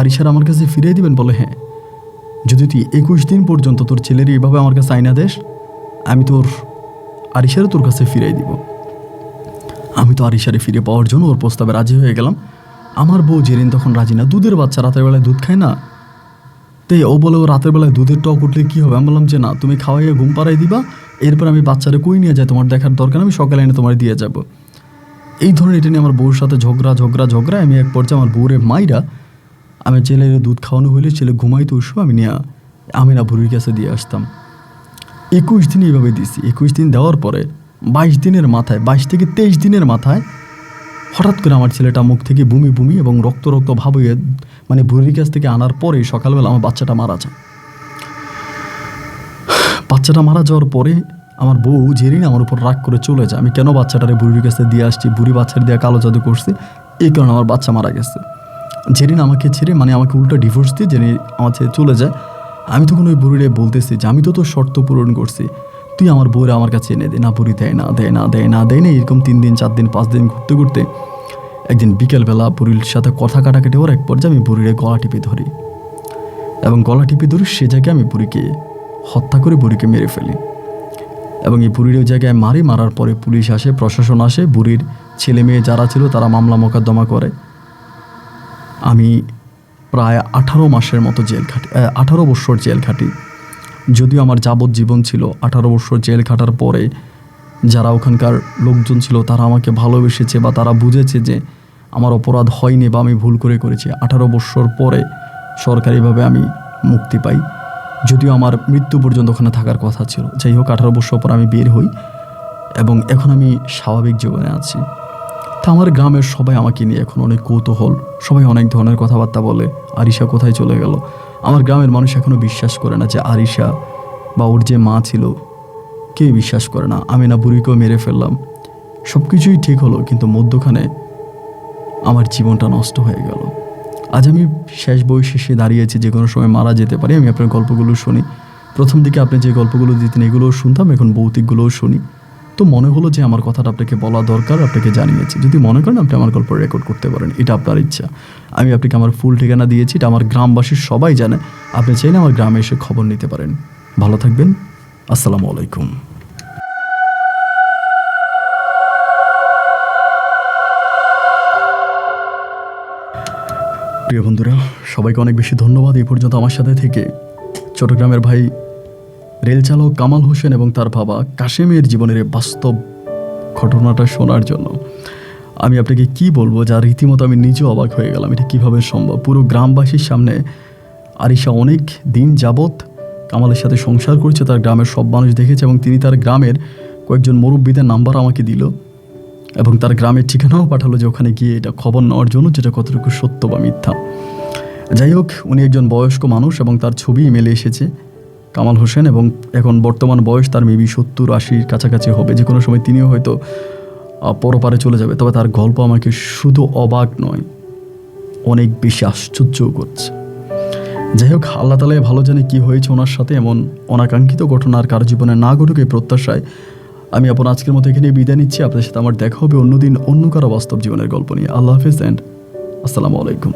আরিশার আমার কাছে ফিরিয়ে দিবেন? বলে হ্যাঁ, যদি তুই 21 দিন পর্যন্ত তোর ছেলের এইভাবে আমার কাছে আইনা দেশ, আমি তোর আরিশারে তোর কাছে ফিরিয়ে দিব। আমি তো আরিশারে ফিরে পাওয়ার জন্য ওর প্রস্তাবে রাজি হয়ে গেলাম। আমার বউ জেরিন তখন রাজি না, দুধের বাচ্চা রাতের বেলায় দুধ খায় না। তাই ও বলে ও রাতের বেলায় দুধের টক উঠলে কী হবে? আমি বললাম যে না, তুমি খাওয়াইয়া ঘুম পাড়াই দিবা, এরপর আমি বাচ্চারে কই নিয়ে যাই, তোমার দেখার দরকার, আমি সকালে এনে তোমার দিয়ে যাব। এই ধরনের এটা নিয়ে আমার বউর সাথে ঝগড়া। আমি এক পর্যায়ে আমার বউরে মাইরা, আমি ছেলের দুধ খাওয়ানো হইলে ছেলে ঘুমাইতে উঠবো, আমি নিয়ে আমিনা বুড়ির কাছে দিয়ে আসতাম। 21 দিন এইভাবে দিছি। 21 দিন দেওয়ার পরে 22 দিনের মাথায়, 22 থেকে 23 দিনের মাথায় হঠাৎ করে আমার ছেলেটা মুখ থেকে বমি এবং রক্ত ভাব হয়ে, মানে বুড়ির কাছ থেকে আনার পরেই সকালবেলা আমার বাচ্চাটা মারা যায়। বাচ্চাটা মারা যাওয়ার পরে আমার বউ জেরিন আমার উপর রাগ করে চলে যায়। আমি কেন বাচ্চাটারে বুড়ির কাছে দিয়ে আসছি, বুড়ি বাচ্চার দিয়ে কালো জাদু করছে, এই কারণে আমার বাচ্চা মারা গেছে। জেরিন আমাকে ছেড়ে, মানে আমাকে উল্টা ডিভোর্স দিয়ে জেরিন আমার ছেড়ে চলে যায়। আমি তখন ওই বুড়িরে বলতেছি যে আমি তো তোর শর্ত পূরণ করছি, তুই আমার বউরে আমার কাছে এনে দে। না, বুড়ি দেয় না। এরকম 3 দিন 4 দিন 5 দিন ঘুরতে একদিন বিকেলবেলা বুড়ির সাথে কথা কাটাকাটি হওয়ার এক পর্যায়ে আমি বুড়িরে গলা টিপে ধরি, এবং গলা টিপে ধরি সে জায়গায় আমি বুড়িকে হত্যা করে বুড়িকে মেরে ফেলি। এবং এই বুড়ির ওই জায়গায় মারার পরে পুলিশ আসে, প্রশাসন আসে, বুড়ির ছেলে মেয়ে যারা ছিল তারা মামলা মোকদ্দমা করে। আমি প্রায় 18 মাসের মতো জেল খাটি, 18 বছর জেল খাটি। যদিও আমার যাবজ্জীবন ছিল, 18 বছর জেল খাটার পরে যারা ওখানকার লোকজন ছিল তারা আমাকে ভালোবেসেছে বা তারা বুঝেছে যে আমার অপরাধ হয়নি বা আমি ভুল করেছি। 18 বছর পরে সরকারিভাবে আমি মুক্তি পাই, যদিও আমার মৃত্যু পর্যন্ত ওখানে থাকার কথা ছিল। যাই হোক, 18 বছর পর আমি বের হই এবং এখন আমি স্বাভাবিক জীবনে আছি। তা আমার গ্রামের সবাই আমাকে নিয়ে এখন অনেক কৌতূহল, সবাই অনেক ধরনের কথাবার্তা বলে, আরিশা কোথায় চলে গেল। আমার গ্রামের মানুষ এখনও বিশ্বাস করে না যে আরিশা বা ওর যে মা ছিল, কেউ বিশ্বাস করে না। আমি না বুড়িকেও মেরে ফেললাম, সব কিছুই ঠিক হলো, কিন্তু মধ্যখানে আমার জীবনটা নষ্ট হয়ে গেল। আজ আমি শেষ বয়সে দাঁড়িয়েছি, যে কোনো সময় মারা যেতে পারি। আমি আপনার গল্পগুলো শুনি, প্রথম দিকে আপনি যে গল্পগুলো দিতেন এগুলোও শুনতাম, এখন ভৌতিকগুলোও শুনি। তো মনে হলো যে আমার কথাটা আপনাকে বলা দরকার, আপনাকে জানিয়েছি। যদি মনে করেন আপনি আমার গল্প রেকর্ড করতে পারেন, এটা আপনার ইচ্ছা। আমি আপনাকে আমার ফুল ঠিকানা দিয়েছি, এটা আমার গ্রামবাসীর সবাই জানে। আপনি চাইলে আমার গ্রামে এসে খবর নিতে পারেন। ভালো থাকবেন, আসসালামু আলাইকুম। প্রিয় বন্ধুরা, সবাইকে অনেক বেশি ধন্যবাদ এই পর্যন্ত আমার সাথে থেকে চট্টগ্রামের ভাই রেল চালক কামাল হোসেন এবং তার বাবা কাশেমের জীবনের বাস্তব ঘটনাটা শোনার জন্য। আমি আপনাকে কি বলবো, যা রীতিমতো আমি নিজেও অবাক হয়ে গেলাম। এটা কীভাবে সম্ভব? পুরো গ্রামবাসীর সামনে আরিশা অনেক দিন যাবৎ কামালের সাথে সংসার করছে, তার গ্রামের সব মানুষ দেখেছে, এবং তিনি তার গ্রামের কয়েকজন মুরব্বীদের নাম্বার আমাকে দিল এবং তার গ্রামের ঠিকানাও পাঠালো যে ওখানে গিয়ে এটা খবর নেওয়ার জন্য, যেটা কতটুকু সত্য বা মিথ্যা। যাই হোক, উনি একজন বয়স্ক মানুষ এবং তার ছবি ইমেলে এসেছে, কামাল হোসেন, এবং এখন বর্তমান বয়স তার মেবি 70-80 কাছাকাছি হবে। যে কোনো সময় তিনিও হয়তো পরপারে চলে যাবে। তবে তার গল্প আমাকে শুধু অবাক নয়, অনেক বেশি আশ্চর্যও করছে। যাই হোক, আল্লাহ তাআলাই ভালো জানে কি হয়েছে ওনার সাথে। এমন অনাকাঙ্ক্ষিত ঘটনা আর কারো জীবনে না ঘটুক এই প্রত্যাশায় আমি আজকের মতো এখানে বিদায় নিচ্ছি। আপনাদের সাথে আমার দেখা হবে অন্যদিন অন্য কারো বাস্তব জীবনের গল্প নিয়ে। আল্লাহ হাফেজ অ্যান্ড আসসালামু আলাইকুম।